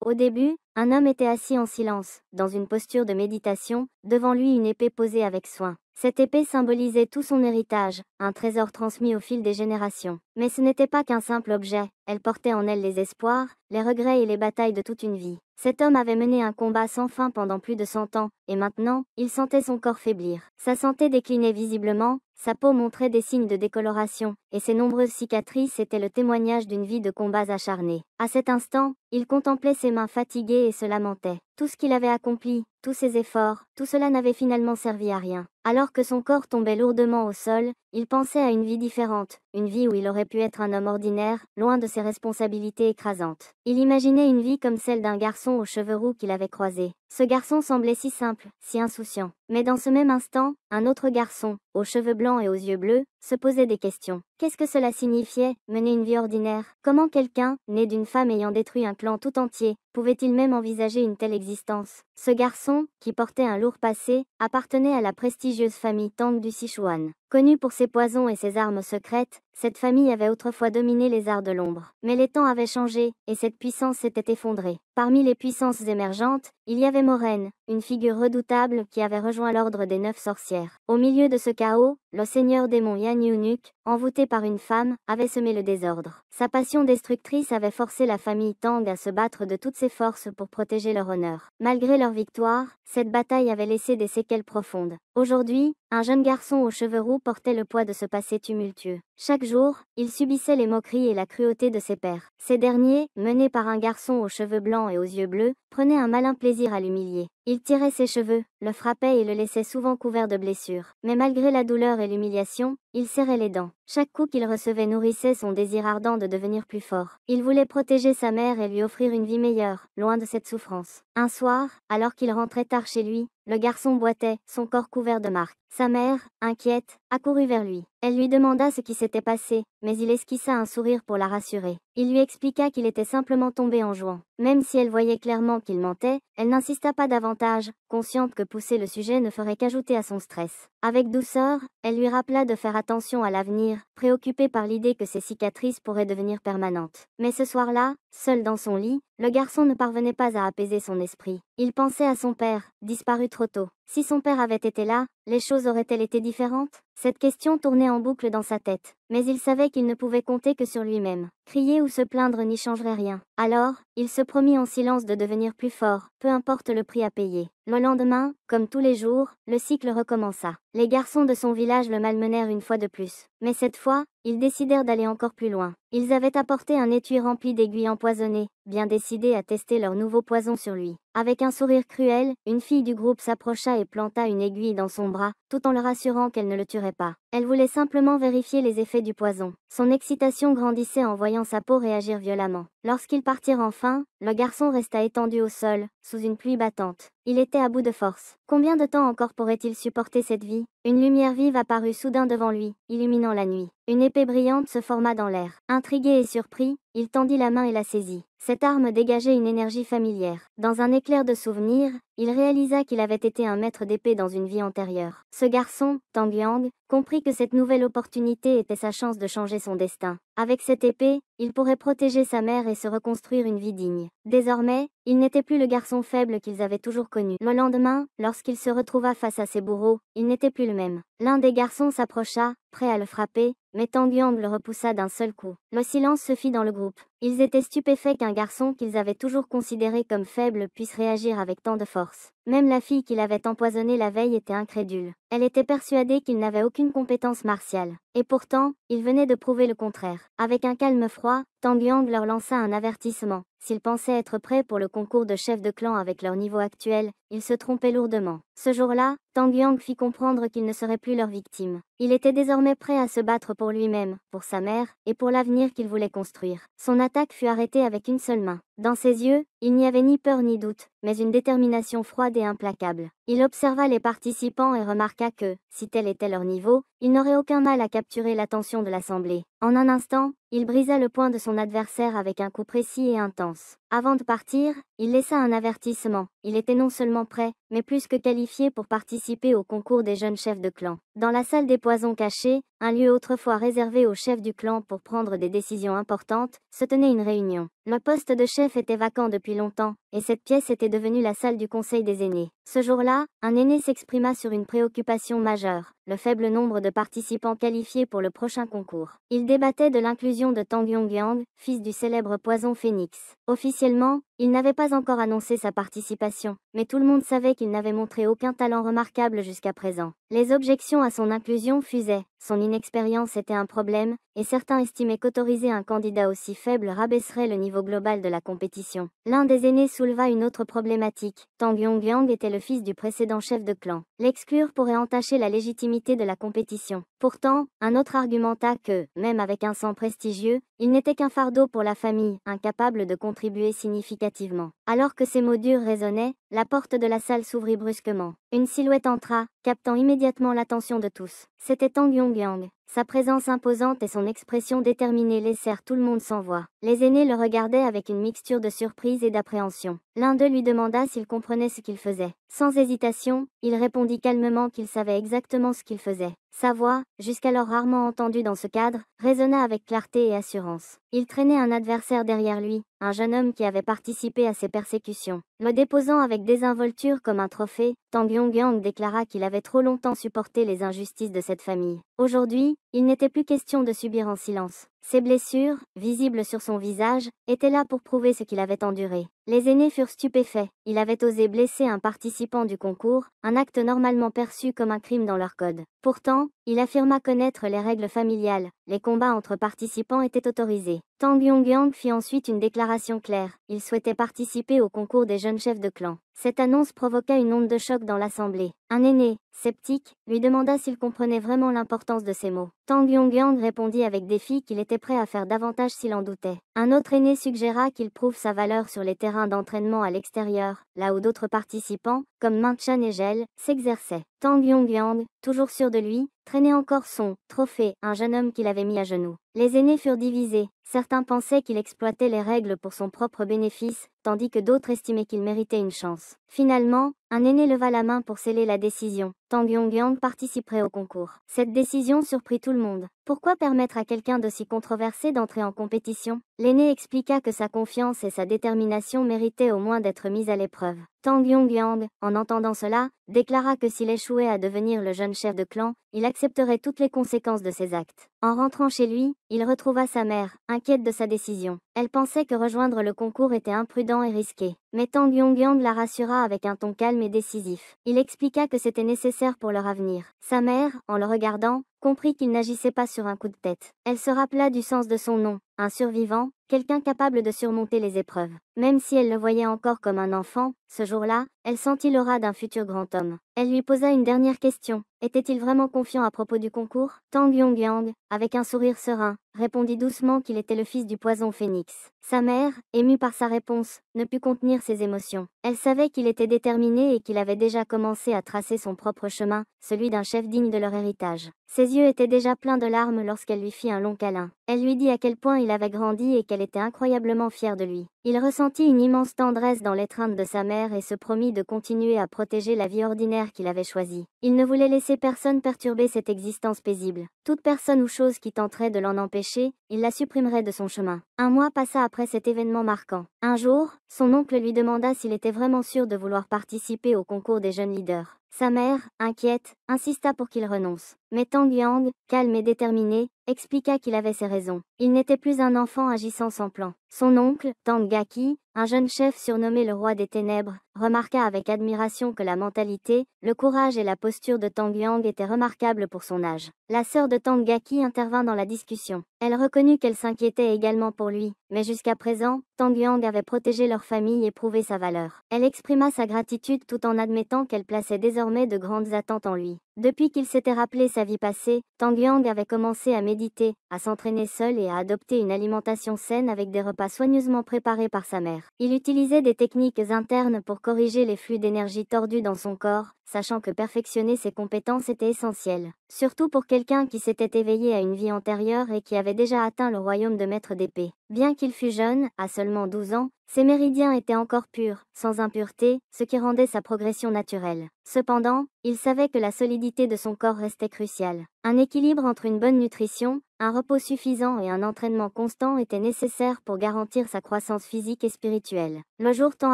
Au début, un homme était assis en silence, dans une posture de méditation, devant lui une épée posée avec soin. Cette épée symbolisait tout son héritage, un trésor transmis au fil des générations. Mais ce n'était pas qu'un simple objet, elle portait en elle les espoirs, les regrets et les batailles de toute une vie. Cet homme avait mené un combat sans fin pendant plus de 100 ans, et maintenant, il sentait son corps faiblir. Sa santé déclinait visiblement, sa peau montrait des signes de décoloration, et ses nombreuses cicatrices étaient le témoignage d'une vie de combats acharnés. À cet instant, il contemplait ses mains fatiguées et se lamentait. Tout ce qu'il avait accompli, tous ses efforts, tout cela n'avait finalement servi à rien. Alors que son corps tombait lourdement au sol, il pensait à une vie différente, une vie où il aurait pu être un homme ordinaire, loin de ses responsabilités écrasantes. Il imaginait une vie comme celle d'un garçon aux cheveux roux qu'il avait croisé. Ce garçon semblait si simple, si insouciant. Mais dans ce même instant, un autre garçon, aux cheveux blancs et aux yeux bleus, se posait des questions. Qu'est-ce que cela signifiait, mener une vie ordinaire? Comment quelqu'un, né d'une femme ayant détruit un clan tout entier, pouvait-il même envisager une telle existence? Ce garçon, qui portait un lourd passé, appartenait à la prestigieuse famille Tang du Sichuan. Connue pour ses poisons et ses armes secrètes, cette famille avait autrefois dominé les arts de l'ombre. Mais les temps avaient changé, et cette puissance s'était effondrée. Parmi les puissances émergentes, il y avait Moraine, une figure redoutable qui avait rejoint l'ordre des 9 sorcières. Au milieu de ce chaos, le seigneur démon Yan Yunuk, envoûté par une femme, avait semé le désordre. Sa passion destructrice avait forcé la famille Tang à se battre de toutes ses forces pour protéger leur honneur. Malgré leur victoire, cette bataille avait laissé des séquelles profondes. Aujourd'hui, un jeune garçon aux cheveux roux portait le poids de ce passé tumultueux. Chaque jour, il subissait les moqueries et la cruauté de ses pairs. Ces derniers, menés par un garçon aux cheveux blancs et aux yeux bleus, prenaient un malin plaisir à l'humilier. Il tirait ses cheveux, le frappait et le laissait souvent couvert de blessures. Mais malgré la douleur et l'humiliation, il serrait les dents. Chaque coup qu'il recevait nourrissait son désir ardent de devenir plus fort. Il voulait protéger sa mère et lui offrir une vie meilleure, loin de cette souffrance. Un soir, alors qu'il rentrait tard chez lui, le garçon boitait, son corps couvert de marques. Sa mère, inquiète, accourut vers lui. Elle lui demanda ce qui s'était passé, mais il esquissa un sourire pour la rassurer. Il lui expliqua qu'il était simplement tombé en jouant. Même si elle voyait clairement qu'il mentait, elle n'insista pas davantage, consciente que pousser le sujet ne ferait qu'ajouter à son stress. Avec douceur, elle lui rappela de faire attention à l'avenir, préoccupée par l'idée que ses cicatrices pourraient devenir permanentes. Mais ce soir-là, seul dans son lit, le garçon ne parvenait pas à apaiser son esprit. Il pensait à son père, disparu trop tôt. Si son père avait été là, les choses auraient-elles été différentes? Cette question tournait en boucle dans sa tête. Mais il savait qu'il ne pouvait compter que sur lui-même. Crier ou se plaindre n'y changerait rien. Alors, il se promit en silence de devenir plus fort, peu importe le prix à payer. Le lendemain, comme tous les jours, le cycle recommença. Les garçons de son village le malmenèrent une fois de plus. Mais cette fois, ils décidèrent d'aller encore plus loin. Ils avaient apporté un étui rempli d'aiguilles empoisonnées, bien décidés à tester leur nouveau poison sur lui. Avec un sourire cruel, une fille du groupe s'approcha et planta une aiguille dans son bras, tout en le rassurant qu'elle ne le tuerait pas. Elle voulait simplement vérifier les effets du poison. Son excitation grandissait en voyant sa peau réagir violemment. Lorsqu'ils partirent enfin, le garçon resta étendu au sol, sous une pluie battante. Il était à bout de force. Combien de temps encore pourrait-il supporter cette vie? Une lumière vive apparut soudain devant lui, illuminant la nuit. Une épée brillante se forma dans l'air. Intrigué et surpris, il tendit la main et la saisit. Cette arme dégageait une énergie familière. Dans un éclair de souvenir, il réalisa qu'il avait été un maître d'épée dans une vie antérieure. Ce garçon, Tang Yang, comprit que cette nouvelle opportunité était sa chance de changer son destin. Avec cette épée, il pourrait protéger sa mère et se reconstruire une vie digne. Désormais, il n'était plus le garçon faible qu'ils avaient toujours connu. Le lendemain, lorsqu'il se retrouva face à ses bourreaux, il n'était plus le même. L'un des garçons s'approcha, prêt à le frapper, mais Tang Yang le repoussa d'un seul coup. Le silence se fit dans le groupe. Ils étaient stupéfaits qu'un garçon qu'ils avaient toujours considéré comme faible puisse réagir avec tant de force. Même la fille qu'il avait empoisonnée la veille était incrédule. Elle était persuadée qu'il n'avait aucune compétence martiale. Et pourtant, il venait de prouver le contraire. Avec un calme froid, Tang Yang leur lança un avertissement. S'ils pensaient être prêts pour le concours de chef de clan avec leur niveau actuel, ils se trompaient lourdement. Ce jour-là, Tang Yang fit comprendre qu'il ne serait plus leur victime. Il était désormais prêt à se battre pour lui-même, pour sa mère, et pour l'avenir qu'il voulait construire. Son attaque fut arrêtée avec une seule main. Dans ses yeux, il n'y avait ni peur ni doute, mais une détermination froide et implacable. Il observa les participants et remarqua que, si tel était leur niveau, il n'aurait aucun mal à capturer l'attention de l'assemblée. En un instant, il brisa le poing de son adversaire avec un coup précis et intense. Avant de partir, il laissa un avertissement. Il était non seulement prêt, mais plus que qualifié pour participer au concours des jeunes chefs de clan. Dans la salle des poisons cachés, un lieu autrefois réservé aux chefs du clan pour prendre des décisions importantes, se tenait une réunion. Le poste de chef était vacant depuis longtemps, et cette pièce était devenue la salle du conseil des aînés. Ce jour-là, un aîné s'exprima sur une préoccupation majeure, le faible nombre de participants qualifiés pour le prochain concours. Il débattait de l'inclusion de Tang Yongyang, fils du célèbre poison phénix. Officiellement, il n'avait pas encore annoncé sa participation, mais tout le monde savait qu'il n'avait montré aucun talent remarquable jusqu'à présent. Les objections à son inclusion fusaient, son inexpérience était un problème, et certains estimaient qu'autoriser un candidat aussi faible rabaisserait le niveau global de la compétition. L'un des aînés souleva une autre problématique. Tang Yongyang était le fils du précédent chef de clan. L'exclure pourrait entacher la légitimité de la compétition. Pourtant, un autre argumenta que, même avec un sang prestigieux, il n'était qu'un fardeau pour la famille, incapable de contribuer significativement. Alors que ces mots durs résonnaient, la porte de la salle s'ouvrit brusquement. Une silhouette entra, captant immédiatement l'attention de tous. C'était Tang Yongyang. Sa présence imposante et son expression déterminée laissèrent tout le monde sans voix. Les aînés le regardaient avec une mixture de surprise et d'appréhension. L'un d'eux lui demanda s'il comprenait ce qu'il faisait. Sans hésitation, il répondit calmement qu'il savait exactement ce qu'il faisait. Sa voix, jusqu'alors rarement entendue dans ce cadre, résonna avec clarté et assurance. Il traînait un adversaire derrière lui, un jeune homme qui avait participé à ses persécutions. Le déposant avec désinvolture comme un trophée, Tang Yongyang déclara qu'il avait trop longtemps supporté les injustices de cette famille. Aujourd'hui, il n'était plus question de subir en silence. Ses blessures, visibles sur son visage, étaient là pour prouver ce qu'il avait enduré. Les aînés furent stupéfaits. Il avait osé blesser un participant du concours, un acte normalement perçu comme un crime dans leur code. Pourtant, il affirma connaître les règles familiales. Les combats entre participants étaient autorisés. Tang Yongyang fit ensuite une déclaration claire. Il souhaitait participer au concours des jeunes chefs de clan. Cette annonce provoqua une onde de choc dans l'assemblée. Un aîné, sceptique, lui demanda s'il comprenait vraiment l'importance de ces mots. Tang Yongyang répondit avec défi qu'il était prêt à faire davantage s'il en doutait. Un autre aîné suggéra qu'il prouve sa valeur sur les terrains d'entraînement à l'extérieur, là où d'autres participants, comme Minchan et Gel, s'exerçaient. Tang Yongyang, toujours sûr de lui, traînait encore son trophée, un jeune homme qu'il avait mis à genoux. Les aînés furent divisés. Certains pensaient qu'il exploitait les règles pour son propre bénéfice, tandis que d'autres estimaient qu'il méritait une chance. Finalement, un aîné leva la main pour sceller la décision. Tang Yongyang participerait au concours. Cette décision surprit tout le monde. Pourquoi permettre à quelqu'un d'aussi controversé d'entrer en compétition? L'aîné expliqua que sa confiance et sa détermination méritaient au moins d'être mises à l'épreuve. Tang Yongyang, en entendant cela, déclara que s'il échouait à devenir le jeune chef de clan, il accepterait toutes les conséquences de ses actes. En rentrant chez lui, il retrouva sa mère, inquiète de sa décision. Elle pensait que rejoindre le concours était imprudent et risqué. Mais Tang Yongyang la rassura avec un ton calme et décisif. Il expliqua que c'était nécessaire pour leur avenir. Sa mère, en le regardant, comprit qu'il n'agissait pas sur un coup de tête. Elle se rappela du sens de son nom, un survivant, quelqu'un capable de surmonter les épreuves. Même si elle le voyait encore comme un enfant, ce jour-là, elle sentit l'aura d'un futur grand homme. Elle lui posa une dernière question. Était-il vraiment confiant à propos du concours? Tang Yongyang, avec un sourire serein, répondit doucement qu'il était le fils du poison phénix. Sa mère, émue par sa réponse, ne put contenir ses émotions. Elle savait qu'il était déterminé et qu'il avait déjà commencé à tracer son propre chemin, celui d'un chef digne de leur héritage. Ses yeux étaient déjà pleins de larmes lorsqu'elle lui fit un long câlin. Elle lui dit à quel point il avait grandi et qu'elle était incroyablement fière de lui. Il ressentit une immense tendresse dans l'étreinte de sa mère et se promit de continuer à protéger la vie ordinaire qu'il avait choisie. Il ne voulait laisser personne perturber cette existence paisible. Toute personne ou chose qui tenterait de l'en empêcher, il la supprimerait de son chemin. Un mois passa après cet événement marquant. Un jour, son oncle lui demanda s'il était vraiment sûr de vouloir participer au concours des jeunes leaders. Sa mère, inquiète, insista pour qu'il renonce. Mais Tang Yang, calme et déterminé, expliqua qu'il avait ses raisons. Il n'était plus un enfant agissant sans plan. Son oncle, Tang Gaki, un jeune chef surnommé le roi des ténèbres, remarqua avec admiration que la mentalité, le courage et la posture de Tang Yang étaient remarquables pour son âge. La sœur de Tang Gaki intervint dans la discussion. Elle reconnut qu'elle s'inquiétait également pour lui, mais jusqu'à présent, Tang Yang avait protégé leur famille et prouvé sa valeur. Elle exprima sa gratitude tout en admettant qu'elle plaçait désormais de grandes attentes en lui. Depuis qu'il s'était rappelé sa vie passée, Tang Yang avait commencé à méditer, à s'entraîner seul et à adopter une alimentation saine avec des repas soigneusement préparés par sa mère. Il utilisait des techniques internes pour corriger les flux d'énergie tordus dans son corps, sachant que perfectionner ses compétences était essentiel. Surtout pour quelqu'un qui s'était éveillé à une vie antérieure et qui avait déjà atteint le royaume de maître d'épée. Bien qu'il fût jeune, à seulement 12 ans, ses méridiens étaient encore purs, sans impureté, ce qui rendait sa progression naturelle. Cependant, il savait que la solidité de son corps restait cruciale. Un équilibre entre une bonne nutrition, Un repos suffisant et un entraînement constant étaient nécessaires pour garantir sa croissance physique et spirituelle. Le jour tant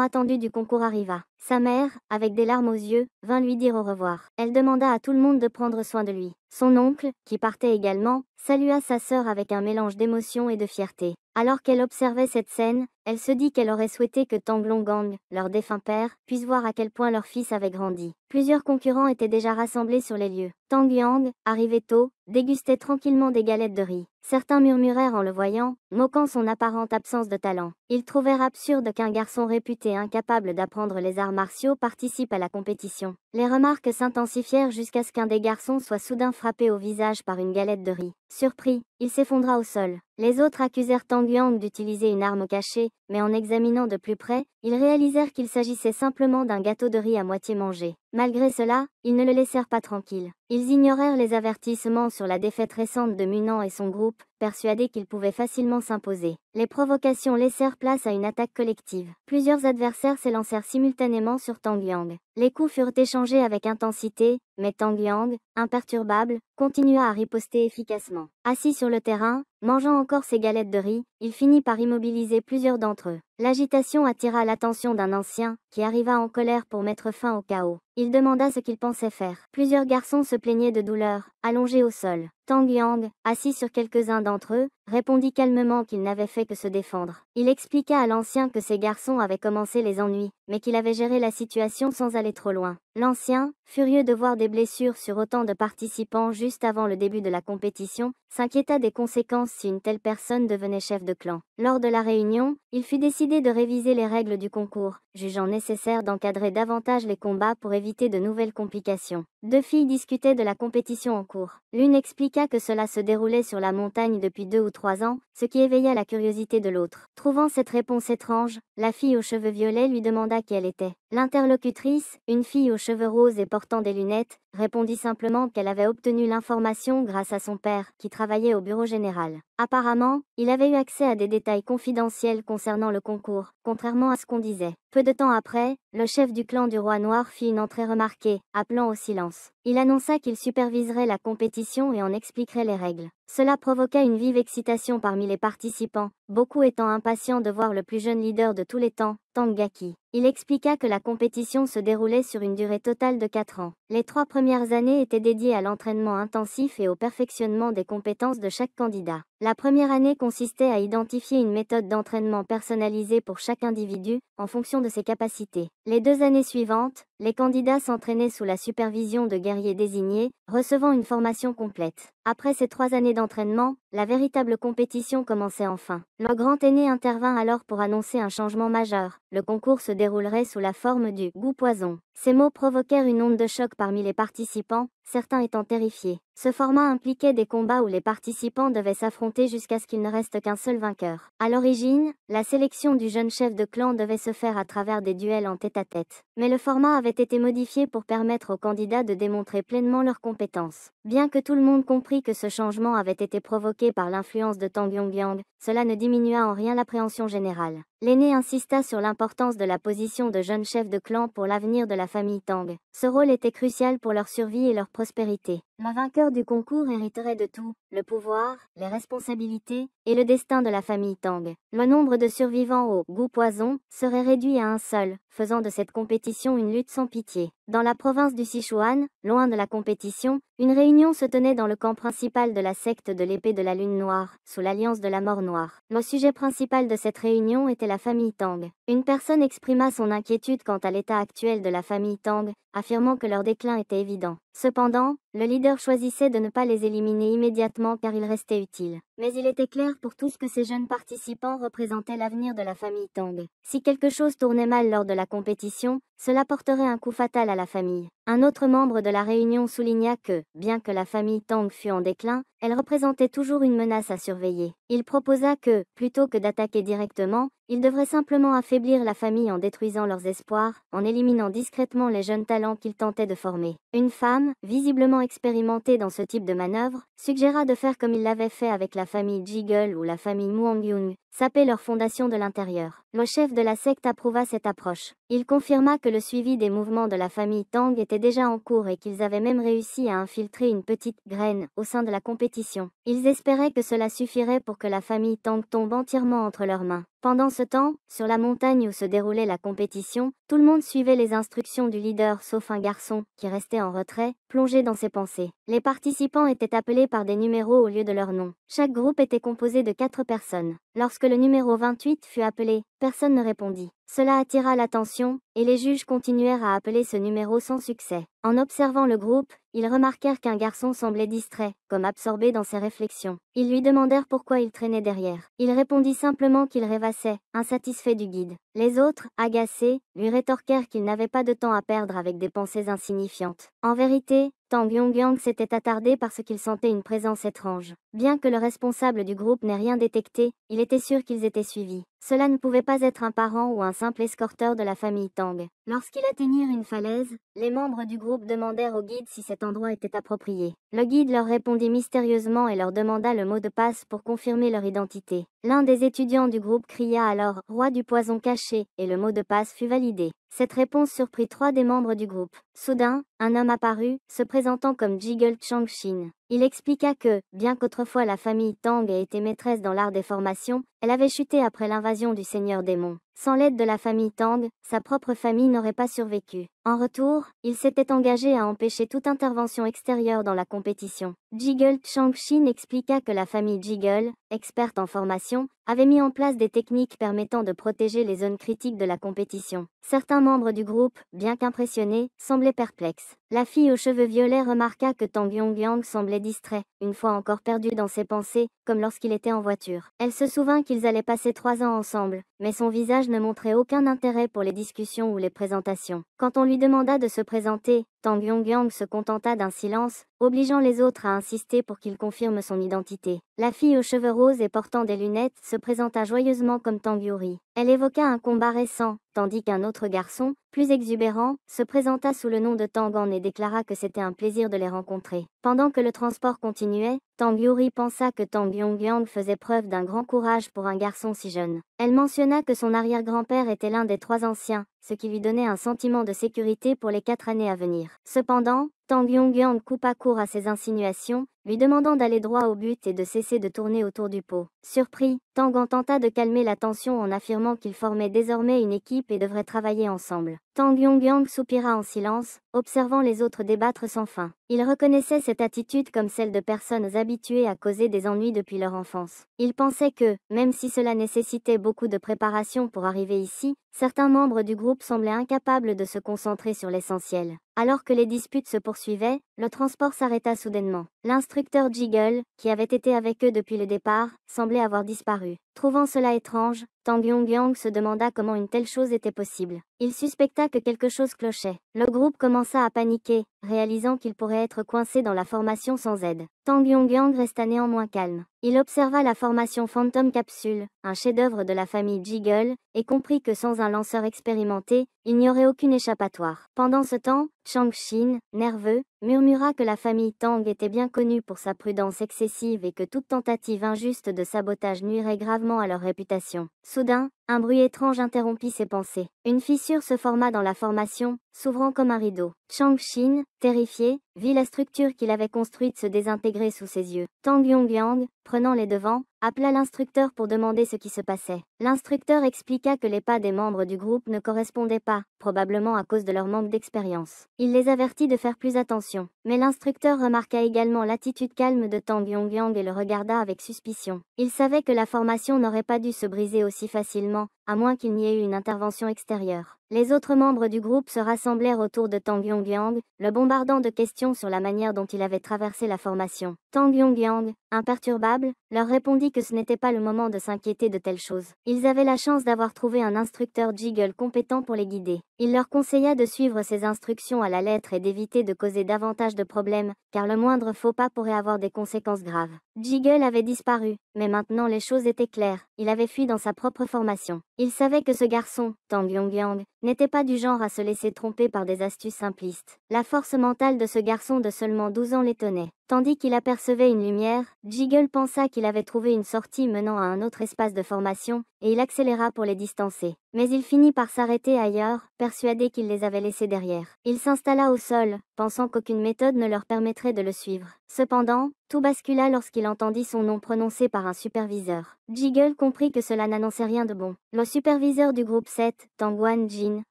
attendu du concours arriva. Sa mère, avec des larmes aux yeux, vint lui dire au revoir. Elle demanda à tout le monde de prendre soin de lui. Son oncle, qui partait également, salua sa sœur avec un mélange d'émotion et de fierté. Alors qu'elle observait cette scène, elle se dit qu'elle aurait souhaité que Tang Longang, leur défunt père, puisse voir à quel point leur fils avait grandi. Plusieurs concurrents étaient déjà rassemblés sur les lieux. Tang Yang, arrivé tôt, dégustait tranquillement des galettes de riz. Certains murmurèrent en le voyant, moquant son apparente absence de talent. Ils trouvèrent absurde qu'un garçon réputé incapable d'apprendre les arts martiaux participe à la compétition. Les remarques s'intensifièrent jusqu'à ce qu'un des garçons soit soudain frappé au visage par une galette de riz. Surpris, il s'effondra au sol. Les autres accusèrent Tang Yang d'utiliser une arme cachée, mais en examinant de plus près, ils réalisèrent qu'il s'agissait simplement d'un gâteau de riz à moitié mangé. Malgré cela, ils ne le laissèrent pas tranquille. Ils ignorèrent les avertissements sur la défaite récente de Munan et son groupe, persuadés qu'ils pouvaient facilement s'imposer. Les provocations laissèrent place à une attaque collective. Plusieurs adversaires s'élancèrent simultanément sur Tang Yang. Les coups furent échangés avec intensité, mais Tang Yang, imperturbable, continua à riposter efficacement. Assis sur le terrain, mangeant encore ses galettes de riz, il finit par immobiliser plusieurs d'entre eux. L'agitation attira l'attention d'un ancien, qui arriva en colère pour mettre fin au chaos. Il demanda ce qu'il pensait faire. Plusieurs garçons se plaignaient de douleur, allongés au sol. Tang Yang, assis sur quelques-uns d'entre eux, répondit calmement qu'il n'avait fait que se défendre. Il expliqua à l'ancien que ces garçons avaient commencé les ennuis, mais qu'il avait géré la situation sans aller trop loin. L'ancien, furieux de voir des blessures sur autant de participants juste avant le début de la compétition, s'inquiéta des conséquences si une telle personne devenait chef de clan. Lors de la réunion, il fut décidé de réviser les règles du concours, jugeant nécessaire d'encadrer davantage les combats pour éviter de nouvelles complications. Deux filles discutaient de la compétition en cours. L'une expliqua que cela se déroulait sur la montagne depuis 2 ou 3 ans, ce qui éveilla la curiosité de l'autre. Trouvant cette réponse étrange, la fille aux cheveux violets lui demanda qui elle était. L'interlocutrice, une fille aux cheveux roses et portant des lunettes, répondit simplement qu'elle avait obtenu l'information grâce à son père, qui travaillait au bureau général. Apparemment, il avait eu accès à des détails confidentiels concernant le concours, contrairement à ce qu'on disait. Peu de temps après, le chef du clan du roi noir fit une entrée remarquée, appelant au silence. Il annonça qu'il superviserait la compétition et en expliquerait les règles. Cela provoqua une vive excitation parmi les participants, beaucoup étant impatients de voir le plus jeune leader de tous les temps, Tang Gaki. Il expliqua que la compétition se déroulait sur une durée totale de 4 ans. Les 3 premières années étaient dédiées à l'entraînement intensif et au perfectionnement des compétences de chaque candidat. La première année consistait à identifier une méthode d'entraînement personnalisée pour chaque individu, en fonction de ses capacités. Les 2 années suivantes, les candidats s'entraînaient sous la supervision de guerriers désignés, recevant une formation complète. Après ces 3 années d'entraînement, la véritable compétition commençait enfin. Le grand aîné intervint alors pour annoncer un changement majeur. Le concours se déroulerait sous la forme du goût poison. Ces mots provoquèrent une onde de choc parmi les participants, certains étant terrifiés. Ce format impliquait des combats où les participants devaient s'affronter jusqu'à ce qu'il ne reste qu'un seul vainqueur. À l'origine, la sélection du jeune chef de clan devait se faire à travers des duels en tête-à-tête. Mais le format avait été modifié pour permettre aux candidats de démontrer pleinement leurs compétences. Bien que tout le monde comprit que ce changement avait été provoqué par l'influence de Tang Yongyang, cela ne diminua en rien l'appréhension générale. L'aîné insista sur l'importance de la position de jeune chef de clan pour l'avenir de la famille Tang. Ce rôle était crucial pour leur survie et leur prospérité. Le vainqueur du concours hériterait de tout, le pouvoir, les responsabilités, et le destin de la famille Tang. Le nombre de survivants au goût poison serait réduit à un seul, faisant de cette compétition une lutte sans pitié. Dans la province du Sichuan, loin de la compétition, une réunion se tenait dans le camp principal de la secte de l'épée de la lune noire, sous l'alliance de la mort noire. Le sujet principal de cette réunion était la famille Tang. Une personne exprima son inquiétude quant à l'état actuel de la famille Tang, affirmant que leur déclin était évident. Cependant, le leader choisissait de ne pas les éliminer immédiatement car ils restaient utiles. Mais il était clair pour tous que ces jeunes participants représentaient l'avenir de la famille Tang. Si quelque chose tournait mal lors de la compétition, cela porterait un coup fatal à la famille. Un autre membre de la réunion souligna que, bien que la famille Tang fût en déclin, elle représentait toujours une menace à surveiller. Il proposa que, plutôt que d'attaquer directement, ils devraient simplement affaiblir la famille en détruisant leurs espoirs, en éliminant discrètement les jeunes talents qu'ils tentaient de former. Une femme, visiblement expérimentée dans ce type de manœuvre, suggéra de faire comme il l'avait fait avec la famille Jiggle ou la famille Muangyun, saper leur fondation de l'intérieur. Le chef de la secte approuva cette approche. Il confirma que le suivi des mouvements de la famille Tang était déjà en cours et qu'ils avaient même réussi à infiltrer une petite graine au sein de la compétition. Ils espéraient que cela suffirait pour que la famille Tang tombe entièrement entre leurs mains. Pendant ce temps, sur la montagne où se déroulait la compétition, tout le monde suivait les instructions du leader sauf un garçon, qui restait en retrait, plongé dans ses pensées. Les participants étaient appelés par des numéros au lieu de leur nom. Chaque groupe était composé de 4 personnes. Lorsque le numéro 28 fut appelé, personne ne répondit. Cela attira l'attention, et les juges continuèrent à appeler ce numéro sans succès. En observant le groupe, ils remarquèrent qu'un garçon semblait distrait, comme absorbé dans ses réflexions. Ils lui demandèrent pourquoi il traînait derrière. Il répondit simplement qu'il rêvassait, insatisfait du guide. Les autres, agacés, lui rétorquèrent qu'il n'avait pas de temps à perdre avec des pensées insignifiantes. En vérité, Tang Yongyang s'était attardé parce qu'il sentait une présence étrange. Bien que le responsable du groupe n'ait rien détecté, il était sûr qu'ils étaient suivis. Cela ne pouvait pas être un parent ou un simple escorteur de la famille Tang. Lorsqu'ils atteignirent une falaise, les membres du groupe demandèrent au guide si cet endroit était approprié. Le guide leur répondit mystérieusement et leur demanda le mot de passe pour confirmer leur identité. L'un des étudiants du groupe cria alors « Roi du poison caché » et le mot de passe fut validé. Cette réponse surprit 3 des membres du groupe. Soudain, un homme apparut, se présentant comme Jiggle Changshin. Il expliqua que, bien qu'autrefois la famille Tang ait été maîtresse dans l'art des formations, elle avait chuté après l'invasion du Seigneur Démon. Sans l'aide de la famille Tang, sa propre famille n'aurait pas survécu. En retour, il s'était engagé à empêcher toute intervention extérieure dans la compétition. Jiggle Changshin expliqua que la famille Jiggle, experte en formation, avait mis en place des techniques permettant de protéger les zones critiques de la compétition. Certains membres du groupe, bien qu'impressionnés, semblaient perplexes. La fille aux cheveux violets remarqua que Tang Yongyang semblait distrait, une fois encore perdu dans ses pensées, comme lorsqu'il était en voiture. Elle se souvint qu'ils allaient passer 3 ans ensemble, mais son visage ne montrait aucun intérêt pour les discussions ou les présentations. Quand on lui demanda de se présenter, Tang Yongyang se contenta d'un silence, obligeant les autres à insister pour qu'il confirme son identité. La fille aux cheveux roses et portant des lunettes se présenta joyeusement comme Tang Yuri. Elle évoqua un combat récent, tandis qu'un autre garçon, plus exubérant, se présenta sous le nom de Tangan et déclara que c'était un plaisir de les rencontrer. Pendant que le transport continuait, Tang Yuri pensa que Tang Yongyang faisait preuve d'un grand courage pour un garçon si jeune. Elle mentionna que son arrière-grand-père était l'un des 3 anciens, ce qui lui donnait un sentiment de sécurité pour les 4 années à venir. Cependant, Tang Yongyang coupa court à ces insinuations, lui demandant d'aller droit au but et de cesser de tourner autour du pot. Surpris, Tangan tenta de calmer la tension en affirmant qu'ils formaient désormais une équipe et devraient travailler ensemble. Tang Yongyang soupira en silence, observant les autres débattre sans fin. Il reconnaissait cette attitude comme celle de personnes habituées à causer des ennuis depuis leur enfance. Il pensait que, même si cela nécessitait beaucoup de préparation pour arriver ici, certains membres du groupe semblaient incapables de se concentrer sur l'essentiel. Alors que les disputes se poursuivaient, le transport s'arrêta soudainement. L'instructeur Jiggle, qui avait été avec eux depuis le départ, semblait avoir disparu. Trouvant cela étrange, Tang Yongyang se demanda comment une telle chose était possible. Il suspecta que quelque chose clochait. Le groupe commença à paniquer, réalisant qu'il pourrait être coincé dans la formation sans aide. Tang Yongyang resta néanmoins calme. Il observa la formation Phantom Capsule, un chef-d'œuvre de la famille Jiggle, et comprit que sans un lanceur expérimenté, il n'y aurait aucune échappatoire. Pendant ce temps, Changshin, nerveux, murmura que la famille Tang était bien connue pour sa prudence excessive et que toute tentative injuste de sabotage nuirait gravement à leur réputation. Soudain, un bruit étrange interrompit ses pensées. Une fissure se forma dans la formation, s'ouvrant comme un rideau. Changshin, terrifié, vit la structure qu'il avait construite se désintégrer sous ses yeux. Tang Yongyang, prenant les devants, appela l'instructeur pour demander ce qui se passait. L'instructeur expliqua que les pas des membres du groupe ne correspondaient pas, probablement à cause de leur manque d'expérience. Il les avertit de faire plus attention. Mais l'instructeur remarqua également l'attitude calme de Tang Yongyang et le regarda avec suspicion. Il savait que la formation n'aurait pas dû se briser aussi facilement, à moins qu'il n'y ait eu une intervention extérieure. Les autres membres du groupe se rassemblèrent autour de Tang Yongyang, le bombardant de questions sur la manière dont il avait traversé la formation. Tang Yongyang, imperturbable, leur répondit que ce n'était pas le moment de s'inquiéter de telles choses. Ils avaient la chance d'avoir trouvé un instructeur Jiggle compétent pour les guider. Il leur conseilla de suivre ses instructions à la lettre et d'éviter de causer davantage de problèmes, car le moindre faux pas pourrait avoir des conséquences graves. Jiggle avait disparu, mais maintenant les choses étaient claires, il avait fui dans sa propre formation. Il savait que ce garçon, Tang Yongyang, n'était pas du genre à se laisser tromper par des astuces simplistes. La force mentale de ce garçon de seulement 12 ans l'étonnait. Tandis qu'il apercevait une lumière, Jiggle pensa qu'il avait trouvé une sortie menant à un autre espace de formation, et il accéléra pour les distancer. Mais il finit par s'arrêter ailleurs, persuadé qu'il les avait laissés derrière. Il s'installa au sol, pensant qu'aucune méthode ne leur permettrait de le suivre. Cependant, tout bascula lorsqu'il entendit son nom prononcé par un superviseur. Jiggle comprit que cela n'annonçait rien de bon. Le superviseur du groupe 7, Tang Wan-jin,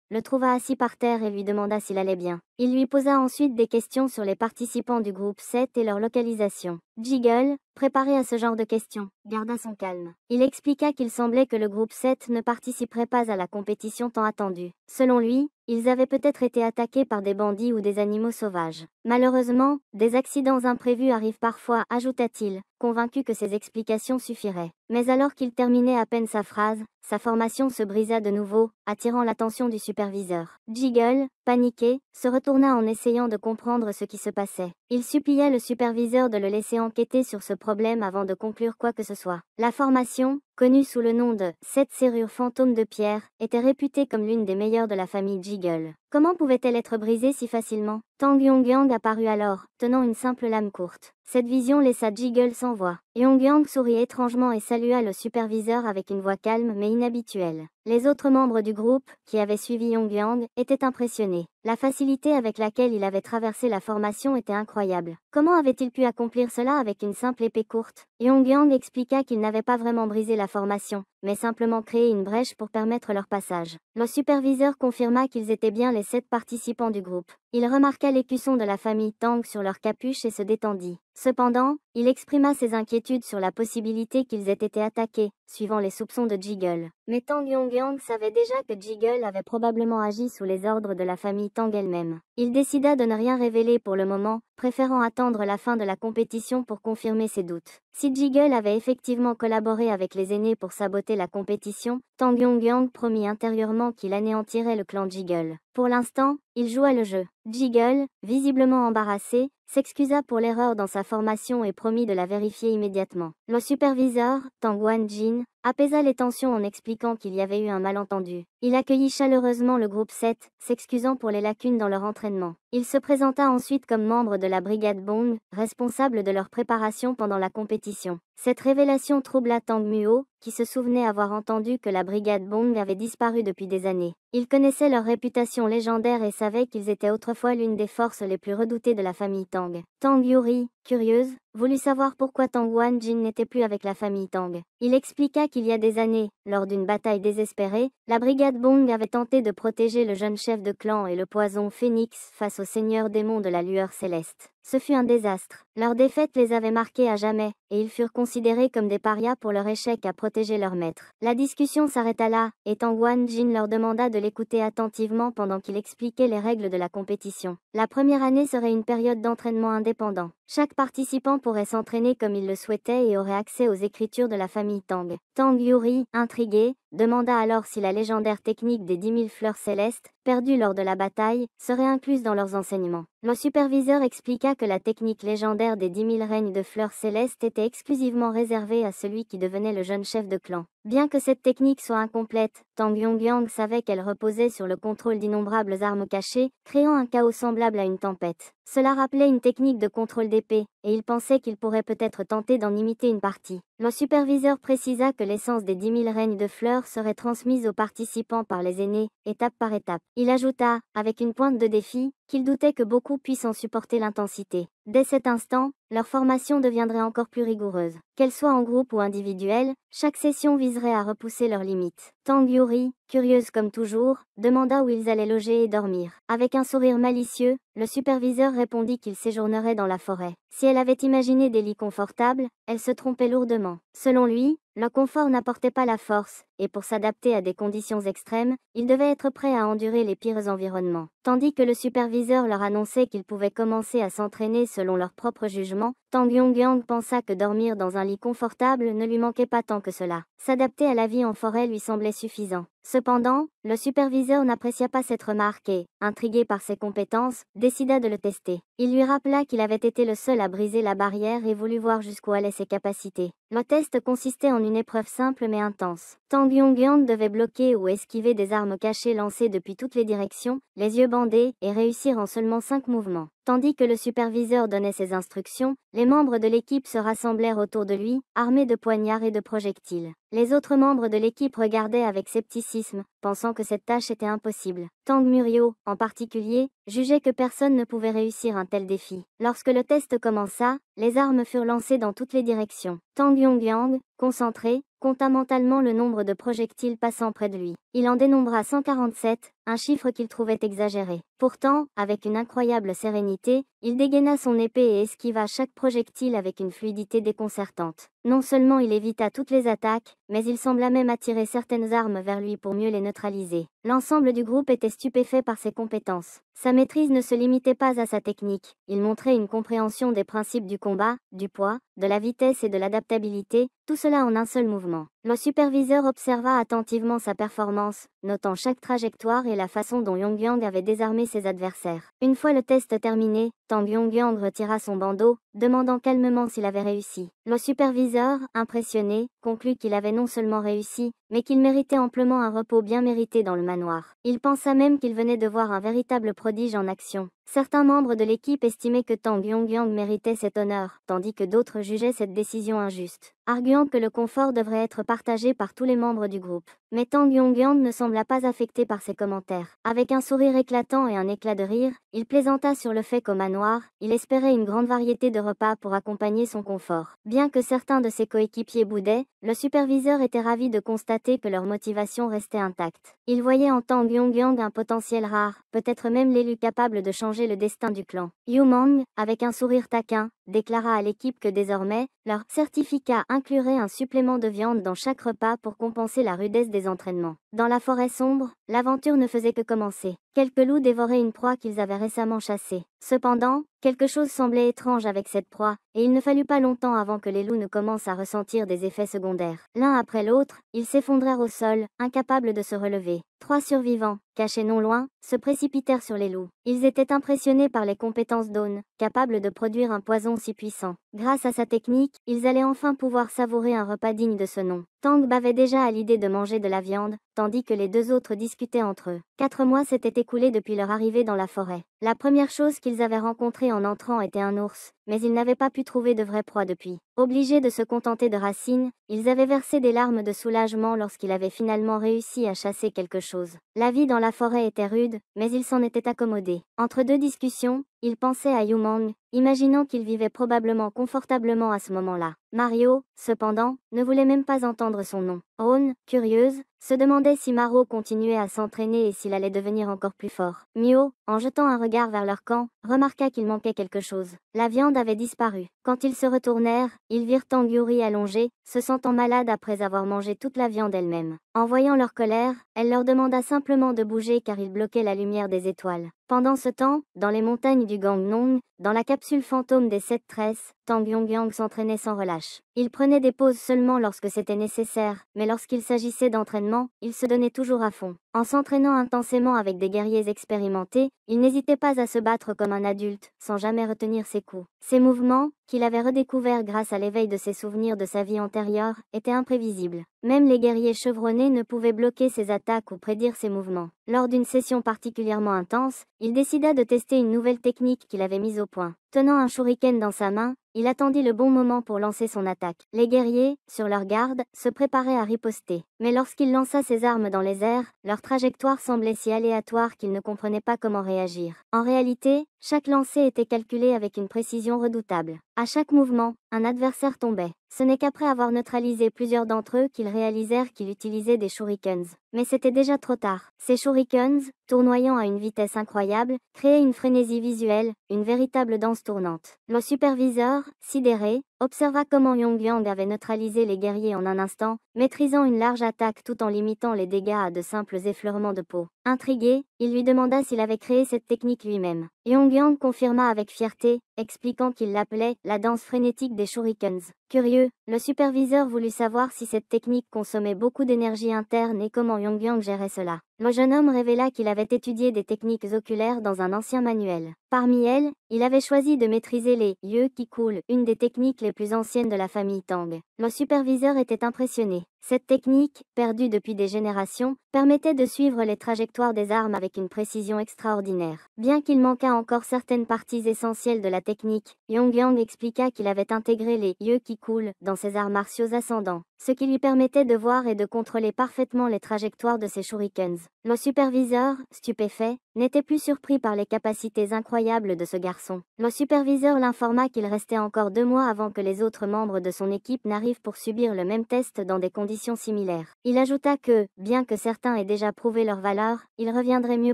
le trouva assis par terre et lui demanda s'il allait bien. Il lui posa ensuite des questions sur les participants du groupe 7 et leur localisation. Jiggle, préparé à ce genre de questions, garda son calme. Il expliqua qu'il semblait que le groupe 7 ne participerait pas à la compétition tant attendue. Selon lui, ils avaient peut-être été attaqués par des bandits ou des animaux sauvages. Malheureusement, des accidents imprévus arrivent parfois, ajouta-t-il, convaincu que ces explications suffiraient. Mais alors qu'il terminait à peine sa phrase, sa formation se brisa de nouveau, attirant l'attention du superviseur. Jiggle, paniqué, se retourna en essayant de comprendre ce qui se passait. Il supplia le superviseur de le laisser enquêter sur ce problème avant de conclure quoi que ce soit. La formation, connue sous le nom de « 7 serrures fantômes de pierre », était réputée comme l'une des meilleures de la famille Jiggle. Comment pouvait-elle être brisée si facilement? Tang Yongyang apparut alors, tenant une simple lame courte. Cette vision laissa Jiggle sans voix. Yongyang sourit étrangement et salua le superviseur avec une voix calme mais inhabituelle. Les autres membres du groupe, qui avaient suivi Yongyang, étaient impressionnés. La facilité avec laquelle il avait traversé la formation était incroyable. Comment avait-il pu accomplir cela avec une simple épée courte? Yongyang expliqua qu'il n'avait pas vraiment brisé la formation, mais simplement créé une brèche pour permettre leur passage. Le superviseur confirma qu'ils étaient bien les 7 participants du groupe. Il remarqua l'écusson de la famille Tang sur leur capuche et se détendit. Cependant, il exprima ses inquiétudes sur la possibilité qu'ils aient été attaqués, suivant les soupçons de Jiggle. Mais Tang Yongyang savait déjà que Jiggle avait probablement agi sous les ordres de la famille Tang elle-même. Il décida de ne rien révéler pour le moment, préférant attendre la fin de la compétition pour confirmer ses doutes. Si Jiggle avait effectivement collaboré avec les aînés pour saboter la compétition, Tang Yongyang promit intérieurement qu'il anéantirait le clan Jiggle. Pour l'instant, il joua le jeu. Jiggle, visiblement embarrassé, s'excusa pour l'erreur dans sa formation et promit de la vérifier immédiatement. Le superviseur, Tang Wan-jin, apaisa les tensions en expliquant qu'il y avait eu un malentendu. Il accueillit chaleureusement le groupe 7, s'excusant pour les lacunes dans leur entraînement. Il se présenta ensuite comme membre de la brigade Bong, responsable de leur préparation pendant la compétition. Cette révélation troubla Tang Muo, qui se souvenait avoir entendu que la brigade Bong avait disparu depuis des années. Il connaissait leur réputation légendaire et savait qu'ils étaient autrefois l'une des forces les plus redoutées de la famille Tang. Tang Yuri, curieuse, voulut savoir pourquoi Tang Wan-jin n'était plus avec la famille Tang. Il expliqua qu'il y a des années, lors d'une bataille désespérée, la brigade Bong avait tenté de protéger le jeune chef de clan et le poison Phénix face au seigneur démon de la lueur céleste. Ce fut un désastre. Leur défaite les avait marqués à jamais, et ils furent considérés comme des parias pour leur échec à protéger leur maître. La discussion s'arrêta là, et Tang Wan-jin leur demanda de l'écouter attentivement pendant qu'il expliquait les règles de la compétition. La première année serait une période d'entraînement indépendant. Chaque participant pourrait s'entraîner comme il le souhaitait et aurait accès aux écritures de la famille Tang. Tang Yuri, intrigué, demanda alors si la légendaire technique des 10 000 fleurs célestes, perdue lors de la bataille, serait incluse dans leurs enseignements. Le superviseur expliqua que la technique légendaire des 10 000 règnes de fleurs célestes était exclusivement réservée à celui qui devenait le jeune chef de clan. Bien que cette technique soit incomplète, Tang Yongyang savait qu'elle reposait sur le contrôle d'innombrables armes cachées, créant un chaos semblable à une tempête. Cela rappelait une technique de contrôle d'épée, et il pensait qu'il pourrait peut-être tenter d'en imiter une partie. Le superviseur précisa que l'essence des 10 000 règnes de fleurs serait transmise aux participants par les aînés, étape par étape. Il ajouta, avec une pointe de défi, qu'il doutait que beaucoup puissent en supporter l'intensité. Dès cet instant, leur formation deviendrait encore plus rigoureuse. Qu'elle soit en groupe ou individuelle, chaque session viserait à repousser leurs limites. Tang Yuri, curieuse comme toujours, demanda où ils allaient loger et dormir. Avec un sourire malicieux, le superviseur répondit qu'ils séjourneraient dans la forêt. Si elle avait imaginé des lits confortables, elle se trompait lourdement. Selon lui, le confort n'apportait pas la force, et pour s'adapter à des conditions extrêmes, il devait être prêt à endurer les pires environnements. Tandis que le superviseur leur annonçait qu'ils pouvaient commencer à s'entraîner selon leur propre jugement, Tang Yongyang pensa que dormir dans un lit confortable ne lui manquait pas tant que cela. S'adapter à la vie en forêt lui semblait suffisant. Cependant, le superviseur n'apprécia pas cette remarque et, intrigué par ses compétences, décida de le tester. Il lui rappela qu'il avait été le seul à briser la barrière et voulut voir jusqu'où allaient ses capacités. Le test consistait en une épreuve simple mais intense. Tang Yongyang devait bloquer ou esquiver des armes cachées lancées depuis toutes les directions, les yeux bandés, et réussir en seulement 5 mouvements. Tandis que le superviseur donnait ses instructions, les membres de l'équipe se rassemblèrent autour de lui, armés de poignards et de projectiles. Les autres membres de l'équipe regardaient avec scepticisme, pensant que cette tâche était impossible. Tang Muryo, en particulier, jugeait que personne ne pouvait réussir un tel défi. Lorsque le test commença, les armes furent lancées dans toutes les directions. Tang Yongyang, concentré, compta mentalement le nombre de projectiles passant près de lui. Il en dénombra 147, un chiffre qu'il trouvait exagéré. Pourtant, avec une incroyable sérénité, il dégaina son épée et esquiva chaque projectile avec une fluidité déconcertante. Non seulement il évita toutes les attaques, mais il sembla même attirer certaines armes vers lui pour mieux les neutraliser. L'ensemble du groupe était stupéfait par ses compétences. Sa maîtrise ne se limitait pas à sa technique, il montrait une compréhension des principes du combat, du poids, de la vitesse et de l'adaptabilité, tout cela en un seul mouvement. Le superviseur observa attentivement sa performance, notant chaque trajectoire et la façon dont Yongyang avait désarmé ses adversaires. Une fois le test terminé, Tang Yongyang retira son bandeau, demandant calmement s'il avait réussi. Le superviseur, impressionné, conclut qu'il avait non seulement réussi, mais qu'il méritait amplement un repos bien mérité dans le manoir. Il pensa même qu'il venait de voir un véritable prodige en action. Certains membres de l'équipe estimaient que Tang Yongyang méritait cet honneur, tandis que d'autres jugeaient cette décision injuste, arguant que le confort devrait être partagé par tous les membres du groupe. Mais Tang Yongyang ne sembla pas affecté par ces commentaires. Avec un sourire éclatant et un éclat de rire, il plaisanta sur le fait qu'au manoir, il espérait une grande variété de repas pour accompagner son confort. Bien que certains de ses coéquipiers boudaient, le superviseur était ravi de constater que leur motivation restait intacte. Il voyait en Tang Yongyang un potentiel rare, peut-être même l'élu capable de changer le destin du clan. Yu Mang, avec un sourire taquin, déclara à l'équipe que désormais, leur certificat inclurait un supplément de viande dans chaque repas pour compenser la rudesse des entraînements. Dans la forêt sombre, l'aventure ne faisait que commencer. Quelques loups dévoraient une proie qu'ils avaient récemment chassée. Cependant, quelque chose semblait étrange avec cette proie, et il ne fallut pas longtemps avant que les loups ne commencent à ressentir des effets secondaires. L'un après l'autre, ils s'effondrèrent au sol, incapables de se relever. 3 survivants, cachés non loin, se précipitèrent sur les loups. Ils étaient impressionnés par les compétences d'Aune, capable de produire un poison si puissant. Grâce à sa technique, ils allaient enfin pouvoir savourer un repas digne de ce nom. Tang bavait déjà à l'idée de manger de la viande, tandis que les deux autres discutaient entre eux. 4 mois s'étaient écoulés depuis leur arrivée dans la forêt. La première chose qu'ils avaient rencontrée en entrant était un ours, mais ils n'avaient pas pu trouver de vraie proie depuis. Obligés de se contenter de racines, ils avaient versé des larmes de soulagement lorsqu'ils avaient finalement réussi à chasser quelque chose. La vie dans la forêt était rude, mais ils s'en étaient accommodés. Entre deux discussions, ils pensaient à Yu Mang, imaginant qu'il vivait probablement confortablement à ce moment-là. Mario, cependant, ne voulait même pas entendre son nom. Aune, curieuse, se demandait si Maro continuait à s'entraîner et s'il allait devenir encore plus fort. Mio, en jetant un regard vers leur camp, remarqua qu'il manquait quelque chose. La viande avait disparu. Quand ils se retournèrent, ils virent Tang Yuri allongée, se sentant malade après avoir mangé toute la viande elle-même. En voyant leur colère, elle leur demanda simplement de bouger car ils bloquaient la lumière des étoiles. Pendant ce temps, dans les montagnes du Gangnong, dans la capsule fantôme des 7 tresses, Tang Yongyang s'entraînait sans relâche. Il prenait des pauses seulement lorsque c'était nécessaire, mais lorsqu'il s'agissait d'entraînement, il se donnait toujours à fond. En s'entraînant intensément avec des guerriers expérimentés, il n'hésitait pas à se battre comme un adulte, sans jamais retenir ses coups. Ses mouvements, qu'il avait redécouverts grâce à l'éveil de ses souvenirs de sa vie antérieure, étaient imprévisibles. Même les guerriers chevronnés ne pouvaient bloquer ses attaques ou prédire ses mouvements. Lors d'une session particulièrement intense, il décida de tester une nouvelle technique qu'il avait mise au point. Tenant un shuriken dans sa main, il attendit le bon moment pour lancer son attaque. Les guerriers, sur leur garde, se préparaient à riposter. Mais lorsqu'il lança ses armes dans les airs, leur trajectoire semblait si aléatoire qu'il ne comprenait pas comment réagir. En réalité, chaque lancer était calculé avec une précision redoutable. À chaque mouvement, un adversaire tombait. Ce n'est qu'après avoir neutralisé plusieurs d'entre eux qu'ils réalisèrent qu'il utilisait des shurikens. Mais c'était déjà trop tard. Ces shurikens, tournoyant à une vitesse incroyable, créaient une frénésie visuelle, une véritable danse tournante. Le superviseur, sidéré, observa comment Yongyang avait neutralisé les guerriers en un instant, maîtrisant une large attaque tout en limitant les dégâts à de simples effleurements de peau. Intrigué, il lui demanda s'il avait créé cette technique lui-même. Yongyang confirma avec fierté, expliquant qu'il l'appelait la danse frénétique des shurikens. Curieux, le superviseur voulut savoir si cette technique consommait beaucoup d'énergie interne et comment Yongyang gérait cela. Le jeune homme révéla qu'il avait étudié des techniques oculaires dans un ancien manuel. Parmi elles, il avait choisi de maîtriser les yeux qui coulent, une des techniques les plus anciennes de la famille Tang. Le superviseur était impressionné. Cette technique, perdue depuis des générations, permettait de suivre les trajectoires des armes avec une précision extraordinaire. Bien qu'il manquât encore certaines parties essentielles de la technique, Yongyang expliqua qu'il avait intégré les yeux qui coulent dans ses arts martiaux ascendants, ce qui lui permettait de voir et de contrôler parfaitement les trajectoires de ses shurikens. Le superviseur, stupéfait, n'était plus surpris par les capacités incroyables de ce garçon. Le superviseur l'informa qu'il restait encore 2 mois avant que les autres membres de son équipe n'arrivent pour subir le même test dans des conditions similaires. Il ajouta que, bien que certains aient déjà prouvé leur valeur, ils reviendraient mieux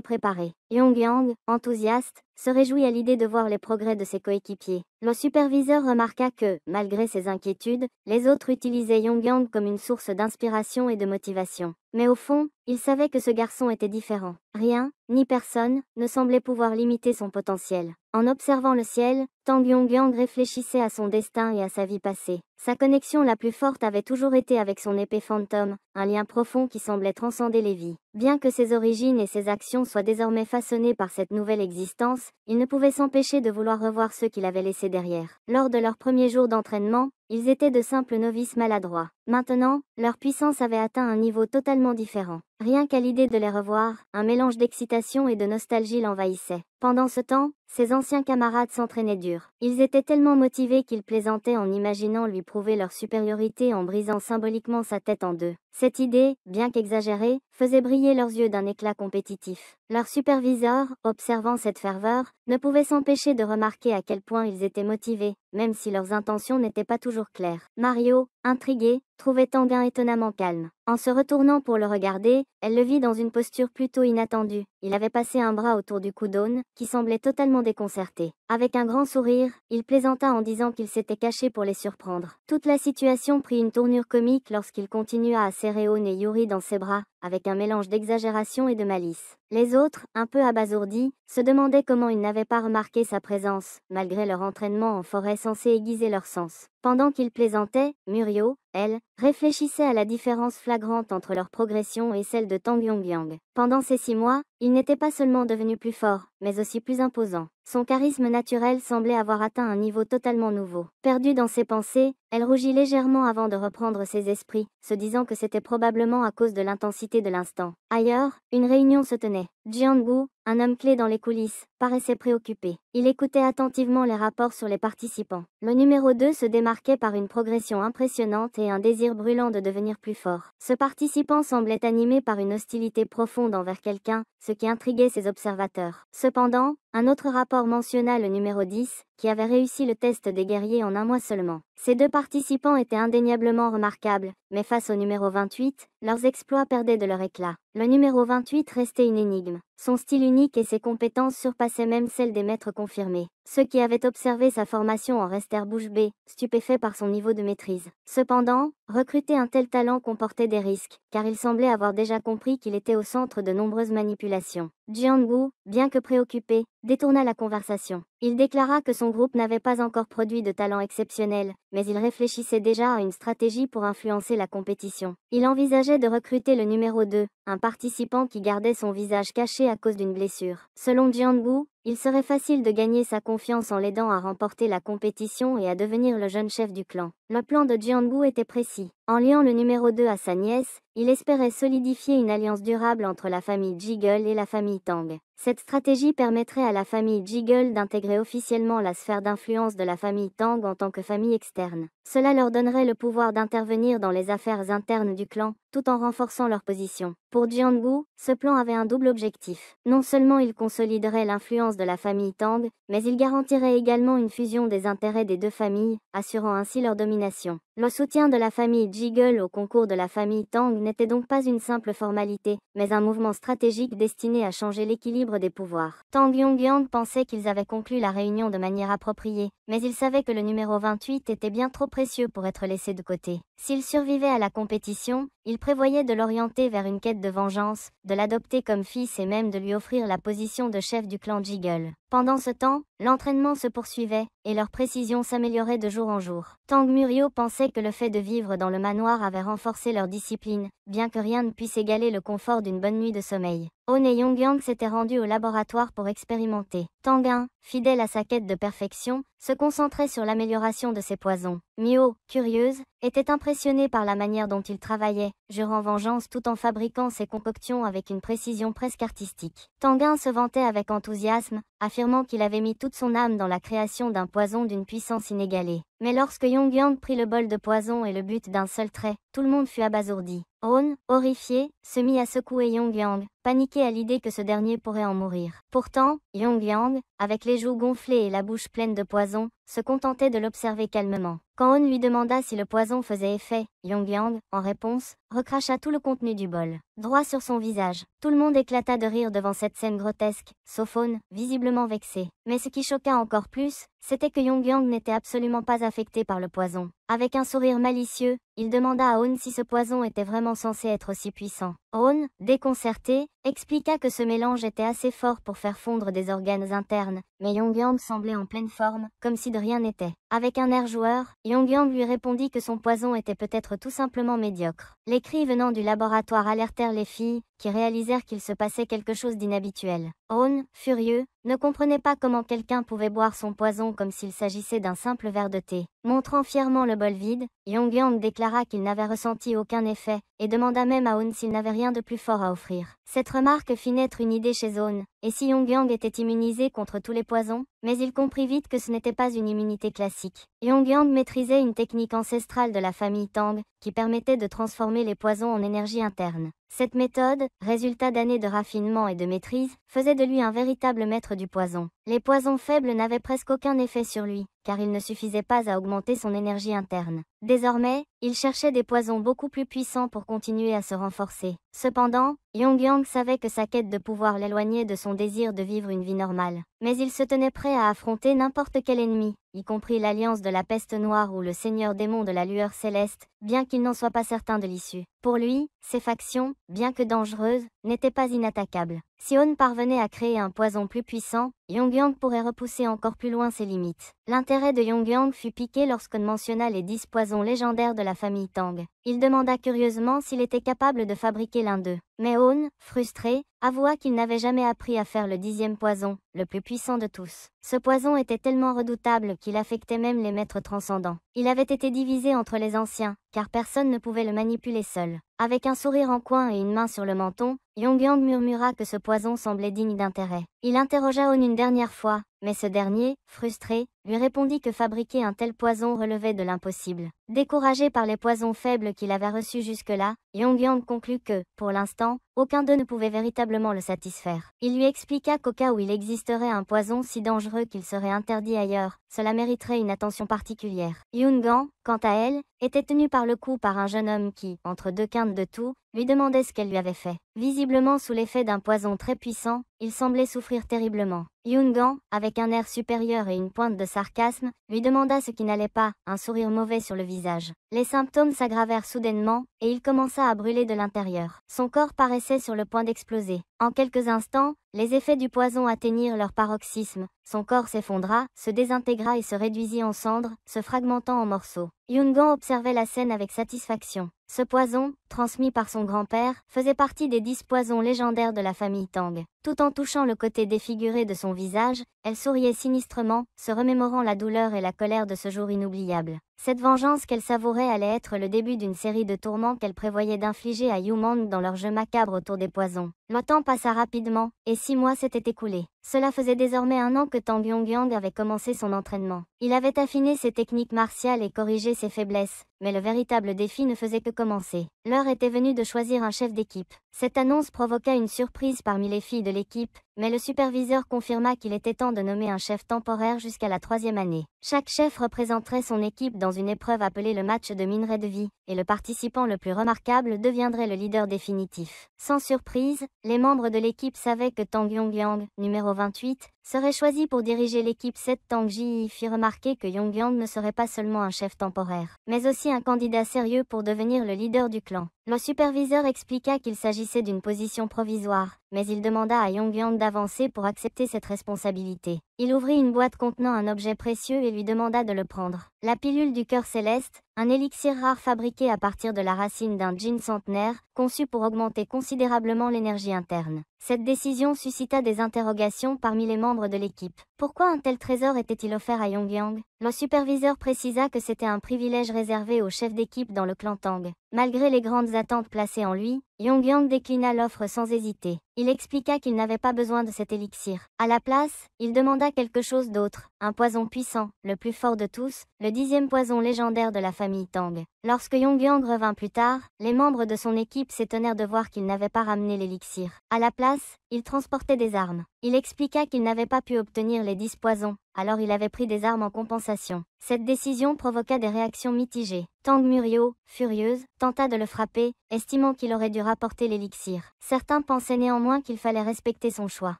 préparés. Yongyang, enthousiaste, se réjouit à l'idée de voir les progrès de ses coéquipiers. Le superviseur remarqua que, malgré ses inquiétudes, les autres utilisaient Yongyang comme une source d'inspiration et de motivation. Mais au fond, il savait que ce garçon était différent. Rien, ni personne, ne semblait pouvoir limiter son potentiel. En observant le ciel, Tang Yongyang réfléchissait à son destin et à sa vie passée. Sa connexion la plus forte avait toujours été avec son épée fantôme, un lien profond qui semblait transcender les vies. Bien que ses origines et ses actions soient désormais façonnées par cette nouvelle existence, il ne pouvait s'empêcher de vouloir revoir ceux qu'il avait laissés derrière. Lors de leur premier jour d'entraînement, ils étaient de simples novices maladroits. Maintenant, leur puissance avait atteint un niveau totalement différent. Rien qu'à l'idée de les revoir, un mélange d'excitation et de nostalgie l'envahissait. Pendant ce temps, ses anciens camarades s'entraînaient dur. Ils étaient tellement motivés qu'ils plaisantaient en imaginant lui prouver leur supériorité en brisant symboliquement sa tête en deux. Cette idée, bien qu'exagérée, faisait briller leurs yeux d'un éclat compétitif. Leur superviseur, observant cette ferveur, ne pouvait s'empêcher de remarquer à quel point ils étaient motivés, même si leurs intentions n'étaient pas toujours claires. Mario, intriguée, trouvait Tanguin étonnamment calme. En se retournant pour le regarder, elle le vit dans une posture plutôt inattendue. Il avait passé un bras autour du cou d'Aune, qui semblait totalement déconcerté. Avec un grand sourire, il plaisanta en disant qu'il s'était caché pour les surprendre. Toute la situation prit une tournure comique lorsqu'il continua à serrer Aune et Yuri dans ses bras, avec un mélange d'exagération et de malice. Les autres, un peu abasourdis, se demandaient comment ils n'avaient pas remarqué sa présence, malgré leur entraînement en forêt censé aiguiser leur sens. Pendant qu'ils plaisantaient, Muriel, elle, réfléchissait à la différence flagrante entre leur progression et celle de Tang Yongyang. Pendant ces 6 mois, il n'était pas seulement devenu plus fort, mais aussi plus imposant. Son charisme naturel semblait avoir atteint un niveau totalement nouveau. Perdue dans ses pensées, elle rougit légèrement avant de reprendre ses esprits, se disant que c'était probablement à cause de l'intensité de l'instant. Ailleurs, une réunion se tenait. Jianggu, un homme clé dans les coulisses, paraissait préoccupé. Il écoutait attentivement les rapports sur les participants. Le numéro 2 se démarquait par une progression impressionnante et un désir brûlant de devenir plus fort. Ce participant semblait animé par une hostilité profonde envers quelqu'un, ce qui intriguait ses observateurs. Cependant, un autre rapport mentionna le numéro 10, qui avait réussi le test des guerriers en un mois seulement. Ces 2 participants étaient indéniablement remarquables, mais face au numéro 28, leurs exploits perdaient de leur éclat. Le numéro 28 restait une énigme. Son style unique et ses compétences surpassaient même celles des maîtres confirmés. Ceux qui avaient observé sa formation en restèrent bouche bée, stupéfaits par son niveau de maîtrise. Cependant, recruter un tel talent comportait des risques, car il semblait avoir déjà compris qu'il était au centre de nombreuses manipulations. Jianggu, bien que préoccupé, détourna la conversation. Il déclara que son groupe n'avait pas encore produit de talent exceptionnel, mais il réfléchissait déjà à une stratégie pour influencer la compétition. Il envisageait de recruter le numéro 2, un participant qui gardait son visage caché à cause d'une blessure. Selon Jianggu, il serait facile de gagner sa confiance en l'aidant à remporter la compétition et à devenir le jeune chef du clan. Le plan de Jianggu était précis. En liant le numéro 2 à sa nièce, il espérait solidifier une alliance durable entre la famille Jiggle et la famille Tang. Cette stratégie permettrait à la famille Jiggle d'intégrer officiellement la sphère d'influence de la famille Tang en tant que famille externe. Cela leur donnerait le pouvoir d'intervenir dans les affaires internes du clan, tout en renforçant leur position. Pour Jianggu, ce plan avait un double objectif. Non seulement il consoliderait l'influence de la famille Tang, mais il garantirait également une fusion des intérêts des 2 familles, assurant ainsi leur domination. Le soutien de la famille Jiggle au concours de la famille Tang n'était donc pas une simple formalité, mais un mouvement stratégique destiné à changer l'équilibre des pouvoirs. Tang Yongyang pensait qu'ils avaient conclu la réunion de manière appropriée, mais il savait que le numéro 28 était bien trop précieux pour être laissé de côté. S'il survivait à la compétition, il prévoyait de l'orienter vers une quête de vengeance, de l'adopter comme fils et même de lui offrir la position de chef du clan Jiggle. Pendant ce temps, l'entraînement se poursuivait, et leur précision s'améliorait de jour en jour. Tang Muryo pensait que le fait de vivre dans le manoir avait renforcé leur discipline, bien que rien ne puisse égaler le confort d'une bonne nuit de sommeil. On et Yongyang s'étaient rendus au laboratoire pour expérimenter. Tang, fidèle à sa quête de perfection, se concentrait sur l'amélioration de ses poisons. Mio, curieuse, était impressionnée par la manière dont il travaillait, jurant vengeance tout en fabriquant ses concoctions avec une précision presque artistique. Tang se vantait avec enthousiasme, affirmant qu'il avait mis toute son âme dans la création d'un poison d'une puissance inégalée. Mais lorsque Yongyang prit le bol de poison et le but d'un seul trait, tout le monde fut abasourdi. Ron, horrifié, se mit à secouer Yongyang, paniqué à l'idée que ce dernier pourrait en mourir. Pourtant, Yongyang, avec les joues gonflées et la bouche pleine de poison, se contentait de l'observer calmement. Quand On lui demanda si le poison faisait effet, Yongyang, en réponse, recracha tout le contenu du bol, droit sur son visage. Tout le monde éclata de rire devant cette scène grotesque, sauf On, visiblement vexé. Mais ce qui choqua encore plus, c'était que Yongyang n'était absolument pas affecté par le poison. Avec un sourire malicieux, il demanda à On si ce poison était vraiment censé être aussi puissant. On, déconcerté, expliqua que ce mélange était assez fort pour faire fondre des organes internes, mais Yongyang semblait en pleine forme, comme si de rien n'était. Avec un air joueur, Yongyang lui répondit que son poison était peut-être tout simplement médiocre. Les cris venant du laboratoire alertèrent les filles, qui réalisèrent qu'il se passait quelque chose d'inhabituel. On, furieux, ne comprenait pas comment quelqu'un pouvait boire son poison comme s'il s'agissait d'un simple verre de thé. Montrant fièrement le bol vide, Yongyang déclara qu'il n'avait ressenti aucun effet, et demanda même à On s'il n'avait rien de plus fort à offrir. Cette remarque fit naître une idée chez On, et si Yongyang était immunisé contre tous les poisons, mais il comprit vite que ce n'était pas une immunité classique. Yongyang maîtrisait une technique ancestrale de la famille Tang, qui permettait de transformer les poisons en énergie interne. Cette méthode, résultat d'années de raffinement et de maîtrise, faisait de lui un véritable maître du poison. Les poisons faibles n'avaient presque aucun effet sur lui, car il ne suffisait pas à augmenter son énergie interne. Désormais, il cherchait des poisons beaucoup plus puissants pour continuer à se renforcer. Cependant, Yongyang savait que sa quête de pouvoir l'éloignait de son désir de vivre une vie normale. Mais il se tenait prêt à affronter n'importe quel ennemi, y compris l'alliance de la peste noire ou le seigneur démon de la lueur céleste, bien qu'il n'en soit pas certain de l'issue. Pour lui, ces factions, bien que dangereuses, n'étaient pas inattaquables. Si On parvenait à créer un poison plus puissant, Yongyang pourrait repousser encore plus loin ses limites. L'intérêt de Yongyang fut piqué lorsqu'on mentionna les 10 poisons légendaires de la famille Tang. Il demanda curieusement s'il était capable de fabriquer l'un d'eux. Mais On, frustré, avoua qu'il n'avait jamais appris à faire le 10e poison, le plus puissant de tous. Ce poison était tellement redoutable qu'il affectait même les maîtres transcendants. Il avait été divisé entre les anciens, car personne ne pouvait le manipuler seul. Avec un sourire en coin et une main sur le menton, Yongyang murmura que ce poison semblait digne d'intérêt. Il interrogea On une dernière fois, mais ce dernier, frustré, lui répondit que fabriquer un tel poison relevait de l'impossible. Découragé par les poisons faibles qu'il avait reçus jusque-là, Yongyang conclut que, pour l'instant, aucun d'eux ne pouvait véritablement le satisfaire. Il lui expliqua qu'au cas où il existerait un poison si dangereux qu'il serait interdit ailleurs, cela mériterait une attention particulière. Yungan, quant à elle, était tenue par le cou par un jeune homme qui, entre deux quintes de tout, lui demandait ce qu'elle lui avait fait. Visiblement sous l'effet d'un poison très puissant, il semblait souffrir terriblement. Yungan, avec un air supérieur et une pointe de sarcasme, lui demanda ce qui n'allait pas, un sourire mauvais sur le visage. Les symptômes s'aggravèrent soudainement, et il commença à brûler de l'intérieur. Son corps paraissait sur le point d'exploser. En quelques instants, les effets du poison atteignirent leur paroxysme. Son corps s'effondra, se désintégra et se réduisit en cendres, se fragmentant en morceaux. Yungan observait la scène avec satisfaction. Ce poison, transmis par son grand-père, faisait partie des 10 poisons légendaires de la famille Tang. Tout en touchant le côté défiguré de son visage, elle souriait sinistrement, se remémorant la douleur et la colère de ce jour inoubliable. Cette vengeance qu'elle savourait allait être le début d'une série de tourments qu'elle prévoyait d'infliger à Yumang dans leur jeu macabre autour des poisons. Le temps passa rapidement, et 6 mois s'étaient écoulés. Cela faisait désormais 1 an que Tang Yongyang avait commencé son entraînement. Il avait affiné ses techniques martiales et corrigé ses faiblesses, mais le véritable défi ne faisait que commencer. L'heure était venue de choisir un chef d'équipe. Cette annonce provoqua une surprise parmi les filles de l'équipe, mais le superviseur confirma qu'il était temps de nommer un chef temporaire jusqu'à la 3e année. Chaque chef représenterait son équipe dans une épreuve appelée le match de minerai de vie, et le participant le plus remarquable deviendrait le leader définitif. Sans surprise, les membres de l'équipe savaient que Tang Yongyang, numéro 28, serait choisi pour diriger l'équipe. Tang Ji fit remarquer que Yongyang ne serait pas seulement un chef temporaire, mais aussi un candidat sérieux pour devenir le leader du clan. Le superviseur expliqua qu'il s'agissait d'une position provisoire, mais il demanda à Yongyang d'avancer pour accepter cette responsabilité. Il ouvrit une boîte contenant un objet précieux et lui demanda de le prendre. La pilule du cœur céleste, un élixir rare fabriqué à partir de la racine d'un djinn centenaire, conçu pour augmenter considérablement l'énergie interne. Cette décision suscita des interrogations parmi les membres de l'équipe. Pourquoi un tel trésor était-il offert à Yongyang? Le superviseur précisa que c'était un privilège réservé aux chefs d'équipe dans le clan Tang. Malgré les grandes attentes placées en lui, Yongyang déclina l'offre sans hésiter. Il expliqua qu'il n'avait pas besoin de cet élixir. À la place, il demanda quelque chose d'autre, un poison puissant, le plus fort de tous, le 10e poison légendaire de la famille Tang. Lorsque Yongyang revint plus tard, les membres de son équipe s'étonnèrent de voir qu'il n'avait pas ramené l'élixir. À la place, il transportait des armes. Il expliqua qu'il n'avait pas pu obtenir les 10 poisons, alors il avait pris des armes en compensation. Cette décision provoqua des réactions mitigées. Tang Muryo, furieuse, tenta de le frapper, estimant qu'il aurait dû rapporter l'élixir. Certains pensaient néanmoins qu'il fallait respecter son choix.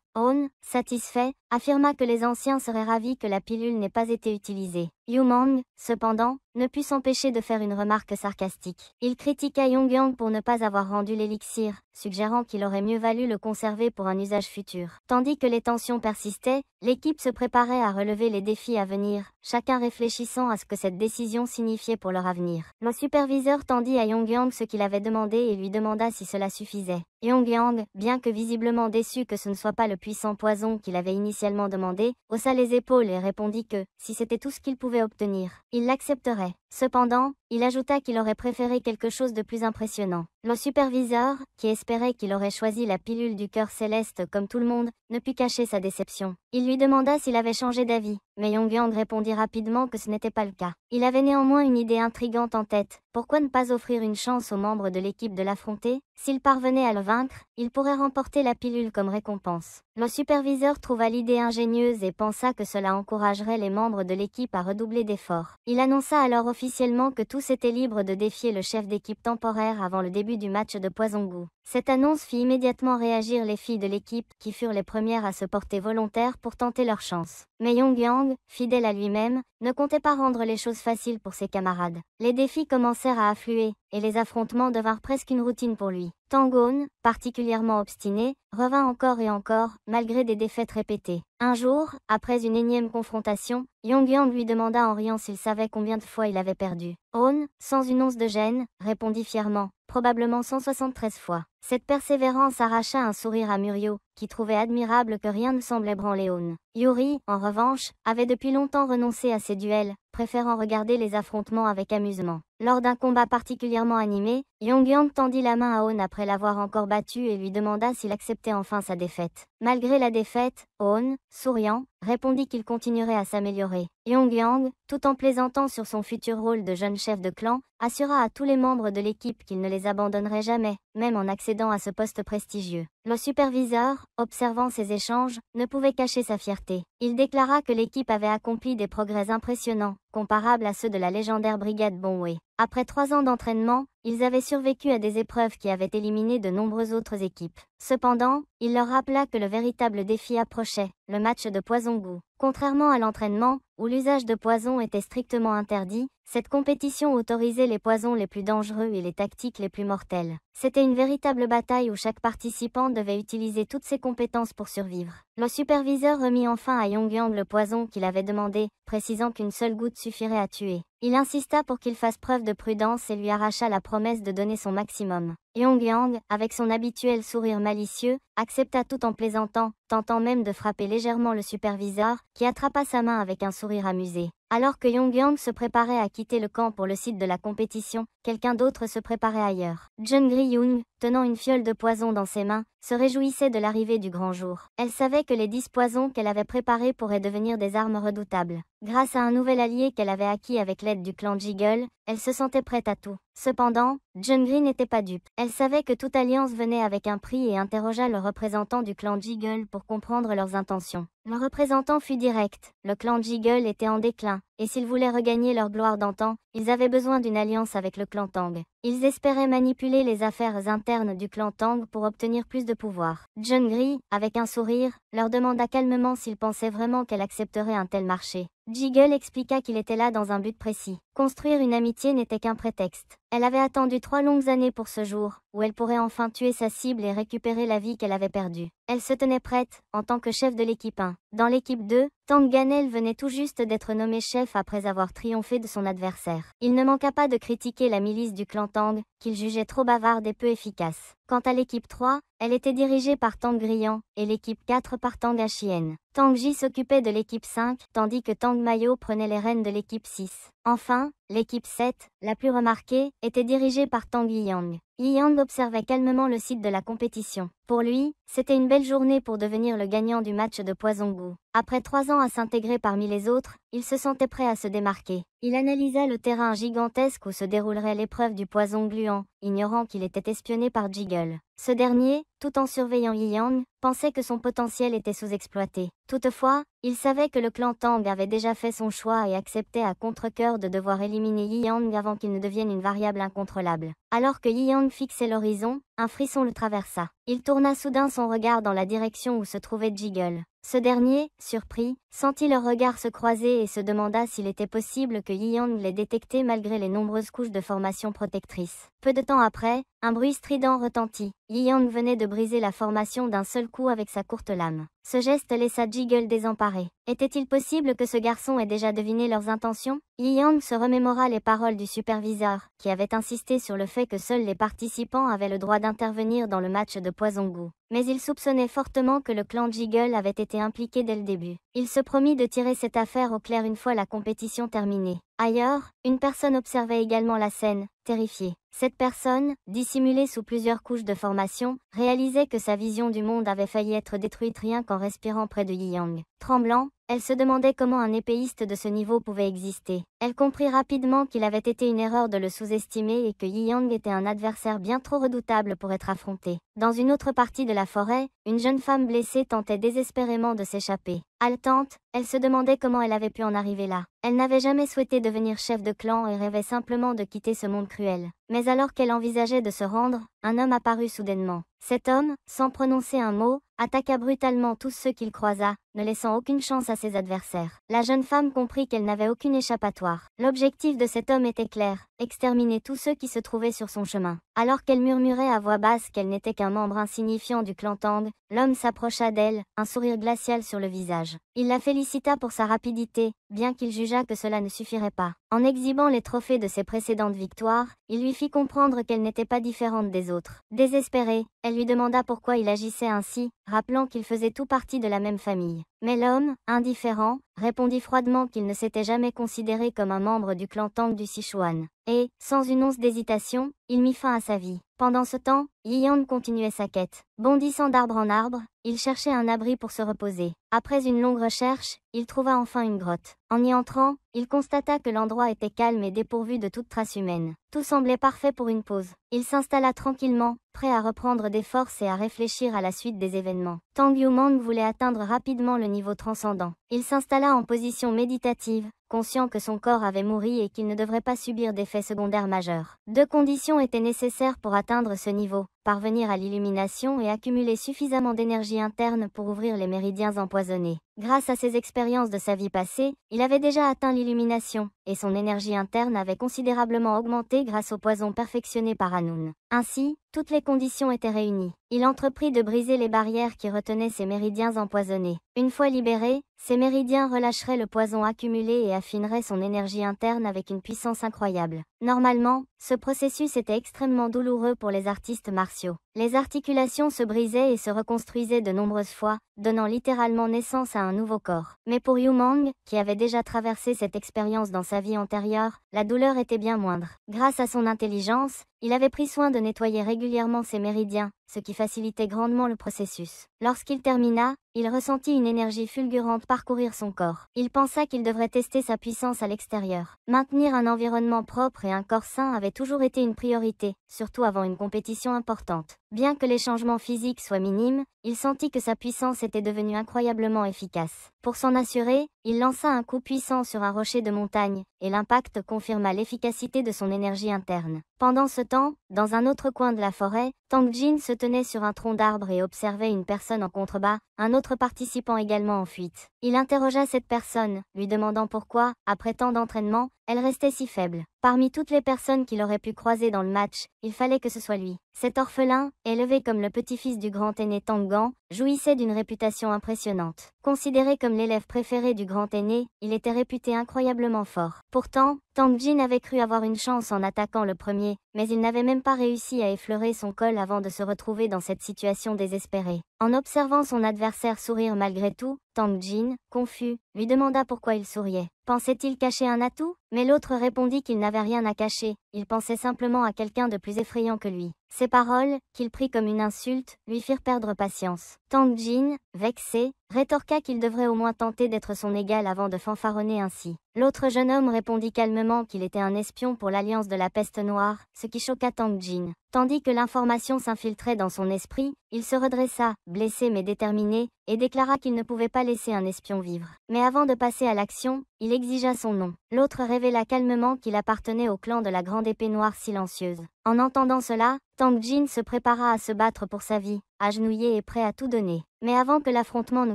On, satisfait, affirma que les anciens seraient ravis que la pilule n'ait pas été utilisée. Yu Mang, cependant, ne put s'empêcher de faire une remarque sarcastique. Il critiqua Yongyang pour ne pas avoir rendu l'élixir, suggérant qu'il aurait mieux valu le conserver pour un usage futur. Tandis que les tensions persistaient, l'équipe se préparait à relever les défis à venir, chacun réfléchissant à ce que cette décision signifiait pour leur avenir. Le superviseur tendit à Yongyang ce qu'il avait demandé et lui demanda si cela suffisait. Yongyang, bien que visiblement déçu que ce ne soit pas le puissant poison qu'il avait initialement demandé, haussa les épaules et répondit que, si c'était tout ce qu'il pouvait obtenir, il l'accepterait. Cependant, il ajouta qu'il aurait préféré quelque chose de plus impressionnant. Le superviseur, qui espérait qu'il aurait choisi la pilule du cœur céleste comme tout le monde, ne put cacher sa déception. Il lui demanda s'il avait changé d'avis, mais Yongyang répondit rapidement que ce n'était pas le cas. Il avait néanmoins une idée intrigante en tête. Pourquoi ne pas offrir une chance aux membres de l'équipe de l'affronter? S'il parvenait à le vaincre, il pourrait remporter la pilule comme récompense. Le superviseur trouva l'idée ingénieuse et pensa que cela encouragerait les membres de l'équipe à redoubler d'efforts. Il annonça alors officiellement que tous étaient libres de défier le chef d'équipe temporaire avant le début du match de Poison Gu. Cette annonce fit immédiatement réagir les filles de l'équipe, qui furent les premières à se porter volontaires pour tenter leur chance. Mais Yongyang, fidèle à lui-même, ne comptait pas rendre les choses faciles pour ses camarades. Les défis commencèrent à affluer, et les affrontements devinrent presque une routine pour lui. Tangon, particulièrement obstiné, revint encore et encore, malgré des défaites répétées. Un jour, après une énième confrontation, Yongyang lui demanda en riant s'il savait combien de fois il avait perdu. On, sans une once de gêne, répondit fièrement, probablement 173 fois. Cette persévérance arracha un sourire à Muryo, qui trouvait admirable que rien ne semblait branler On. Yuri, en revanche, avait depuis longtemps renoncé à ces duels, préférant regarder les affrontements avec amusement. Lors d'un combat particulièrement animé, Yongyang tendit la main à On après l'avoir encore battu et lui demanda s'il acceptait enfin sa défaite. Malgré la défaite, On, souriant, répondit qu'il continuerait à s'améliorer. Yongyang, tout en plaisantant sur son futur rôle de jeune chef de clan, assura à tous les membres de l'équipe qu'il ne les abandonnerait jamais, même en accédant à ce poste prestigieux. Le superviseur, observant ces échanges, ne pouvait cacher sa fierté. Il déclara que l'équipe avait accompli des progrès impressionnants, comparables à ceux de la légendaire brigade Bonwei. Après 3 ans d'entraînement, ils avaient survécu à des épreuves qui avaient éliminé de nombreuses autres équipes. Cependant, il leur rappela que le véritable défi approchait, le match de Poison Gu. Contrairement à l'entraînement, où l'usage de poison était strictement interdit, cette compétition autorisait les poisons les plus dangereux et les tactiques les plus mortelles. C'était une véritable bataille où chaque participant devait utiliser toutes ses compétences pour survivre. Le superviseur remit enfin à Yongyang le poison qu'il avait demandé, précisant qu'une seule goutte suffirait à tuer. Il insista pour qu'il fasse preuve de prudence et lui arracha la promesse de donner son maximum. Yongyang, avec son habituel sourire malicieux, accepta tout en plaisantant, tentant même de frapper légèrement le superviseur, qui attrapa sa main avec un sourire amusé. Alors que Yongyang se préparait à quitter le camp pour le site de la compétition, quelqu'un d'autre se préparait ailleurs. Jeon Gri-young, tenant une fiole de poison dans ses mains, se réjouissait de l'arrivée du grand jour. Elle savait que les 10 poisons qu'elle avait préparés pourraient devenir des armes redoutables. Grâce à un nouvel allié qu'elle avait acquis avec l'aide du clan Jiggle, elle se sentait prête à tout. Cependant, John Green n'était pas dupe. Elle savait que toute alliance venait avec un prix et interrogea le représentant du clan Jiggle pour comprendre leurs intentions. Le représentant fut direct. Le clan Jiggle était en déclin, et s'ils voulaient regagner leur gloire d'antan, ils avaient besoin d'une alliance avec le clan Tang. Ils espéraient manipuler les affaires internes du clan Tang pour obtenir plus de pouvoir. John Green, avec un sourire, leur demanda calmement s'ils pensaient vraiment qu'elle accepterait un tel marché. Jiggle expliqua qu'il était là dans un but précis. Construire une amitié n'était qu'un prétexte. Elle avait attendu 3 longues années pour ce jour, où elle pourrait enfin tuer sa cible et récupérer la vie qu'elle avait perdue. Elle se tenait prête, en tant que chef de l'équipe 1. Dans l'équipe 2, Tang Ganel venait tout juste d'être nommé chef après avoir triomphé de son adversaire. Il ne manqua pas de critiquer la milice du clan Tang, qu'il jugeait trop bavarde et peu efficace. Quant à l'équipe 3, elle était dirigée par Tang Grian, et l'équipe 4 par Tang Achien. Tang Ji s'occupait de l'équipe 5, tandis que Tang Mayo prenait les rênes de l'équipe 6. Enfin, l'équipe 7, la plus remarquée, était dirigée par Tang Yiyang. Yiyang observait calmement le site de la compétition. Pour lui, c'était une belle journée pour devenir le gagnant du match de Poison Goût. Après 3 ans à s'intégrer parmi les autres, il se sentait prêt à se démarquer. Il analysa le terrain gigantesque où se déroulerait l'épreuve du poison gluant, ignorant qu'il était espionné par Jiggle. Ce dernier, tout en surveillant Yiyang, pensait que son potentiel était sous-exploité. Toutefois, il savait que le clan Tang avait déjà fait son choix et acceptait à contre-cœur de devoir éliminer Yiyang avant qu'il ne devienne une variable incontrôlable. Alors que Yiyang fixait l'horizon, un frisson le traversa. Il tourna soudain son regard dans la direction où se trouvait Jiggle. Ce dernier, surpris, sentit leurs regards se croiser et se demanda s'il était possible que Yiyang les détectait malgré les nombreuses couches de formation protectrice. Peu de temps après, un bruit strident retentit. Yiyang venait de briser la formation d'un seul coup avec sa courte lame. Ce geste laissa Jiggle désemparé. Était-il possible que ce garçon ait déjà deviné leurs intentions? Yiyang se remémora les paroles du superviseur, qui avait insisté sur le fait que seuls les participants avaient le droit d'intervenir dans le match de Poison Goût. Mais il soupçonnait fortement que le clan Jiggle avait été impliqué dès le début. Il se promit de tirer cette affaire au clair une fois la compétition terminée. Ailleurs, une personne observait également la scène, terrifiée. Cette personne, dissimulée sous plusieurs couches de formation, réalisait que sa vision du monde avait failli être détruite rien qu'en respirant près de Yiyang. Tremblant, elle se demandait comment un épéiste de ce niveau pouvait exister. Elle comprit rapidement qu'il avait été une erreur de le sous-estimer et que Yiyang était un adversaire bien trop redoutable pour être affronté. Dans une autre partie de la forêt, une jeune femme blessée tentait désespérément de s'échapper. Haletante, elle se demandait comment elle avait pu en arriver là. Elle n'avait jamais souhaité devenir chef de clan et rêvait simplement de quitter ce monde cruel. Mais alors qu'elle envisageait de se rendre, un homme apparut soudainement. Cet homme, sans prononcer un mot, attaqua brutalement tous ceux qu'il croisa, ne laissant aucune chance à ses adversaires. La jeune femme comprit qu'elle n'avait aucune échappatoire. L'objectif de cet homme était clair, exterminer tous ceux qui se trouvaient sur son chemin. Alors qu'elle murmurait à voix basse qu'elle n'était qu'un membre insignifiant du clan Tang, l'homme s'approcha d'elle, un sourire glacial sur le visage. Il la félicita pour sa rapidité, bien qu'il jugeât que cela ne suffirait pas. En exhibant les trophées de ses précédentes victoires, il lui fit comprendre qu'elle n'était pas différente des autres. Désespérée, elle lui demanda pourquoi il agissait ainsi, rappelant qu'ils faisaient tout partie de la même famille. Mais l'homme, indifférent, répondit froidement qu'il ne s'était jamais considéré comme un membre du clan Tang du Sichuan. Et, sans une once d'hésitation, il mit fin à sa vie. Pendant ce temps, Yiyang continuait sa quête. Bondissant d'arbre en arbre, il cherchait un abri pour se reposer. Après une longue recherche, il trouva enfin une grotte. En y entrant, il constata que l'endroit était calme et dépourvu de toute trace humaine. Tout semblait parfait pour une pause. Il s'installa tranquillement, prêt à reprendre des forces et à réfléchir à la suite des événements. Tang Yumang voulait atteindre rapidement le niveau transcendant. Il s'installa en position méditative, conscient que son corps avait mouru et qu'il ne devrait pas subir d'effets secondaires majeurs. 2 conditions étaient nécessaires pour atteindre ce niveau: parvenir à l'illumination et accumuler suffisamment d'énergie interne pour ouvrir les méridiens empoisonnés. Grâce à ses expériences de sa vie passée, il avait déjà atteint l'illumination, et son énergie interne avait considérablement augmenté grâce au poison perfectionné par Anun. Ainsi, toutes les conditions étaient réunies. Il entreprit de briser les barrières qui retenaient ces méridiens empoisonnés. Une fois libérés, ces méridiens relâcheraient le poison accumulé et affineraient son énergie interne avec une puissance incroyable. Normalement, ce processus était extrêmement douloureux pour les artistes martiaux. Les articulations se brisaient et se reconstruisaient de nombreuses fois, donnant littéralement naissance à un nouveau corps. Mais pour Yu Mang, qui avait déjà traversé cette expérience dans sa vie antérieure, la douleur était bien moindre. Grâce à son intelligence, il avait pris soin de nettoyer régulièrement ses méridiens, ce qui facilitait grandement le processus. Lorsqu'il termina, il ressentit une énergie fulgurante parcourir son corps. Il pensa qu'il devrait tester sa puissance à l'extérieur. Maintenir un environnement propre et un corps sain avait toujours été une priorité, surtout avant une compétition importante. Bien que les changements physiques soient minimes, il sentit que sa puissance était devenue incroyablement efficace. Pour s'en assurer, il lança un coup puissant sur un rocher de montagne, et l'impact confirma l'efficacité de son énergie interne. Pendant ce temps, dans un autre coin de la forêt, Tang Jin se tenait sur un tronc d'arbre et observait une personne en contrebas, un autre participant également en fuite. Il interrogea cette personne, lui demandant pourquoi, après tant d'entraînement, elle restait si faible. Parmi toutes les personnes qu'il aurait pu croiser dans le match, il fallait que ce soit lui. Cet orphelin, élevé comme le petit-fils du grand aîné Tang Gan, jouissait d'une réputation impressionnante. Considéré comme l'élève préféré du grand aîné, il était réputé incroyablement fort. Pourtant, Tang Jin avait cru avoir une chance en attaquant le premier, mais il n'avait même pas réussi à effleurer son col avant de se retrouver dans cette situation désespérée. En observant son adversaire sourire malgré tout, Tang Jin, confus, lui demanda pourquoi il souriait. Pensait-il cacher un atout? Mais l'autre répondit qu'il n'avait rien à cacher, il pensait simplement à quelqu'un de plus effrayant que lui. Ces paroles, qu'il prit comme une insulte, lui firent perdre patience. Tang Jin, vexé, rétorqua qu'il devrait au moins tenter d'être son égal avant de fanfaronner ainsi. L'autre jeune homme répondit calmement qu'il était un espion pour l'Alliance de la Peste Noire, ce qui choqua Tang Jin. Tandis que l'information s'infiltrait dans son esprit, il se redressa, blessé mais déterminé, et déclara qu'il ne pouvait pas laisser un espion vivre. Mais avant de passer à l'action, il exigea son nom. L'autre révéla calmement qu'il appartenait au clan de la Grande Épée Noire Silencieuse. En entendant cela, Tang Jin se prépara à se battre pour sa vie, agenouillé et prêt à tout donner. Mais avant que l'affrontement ne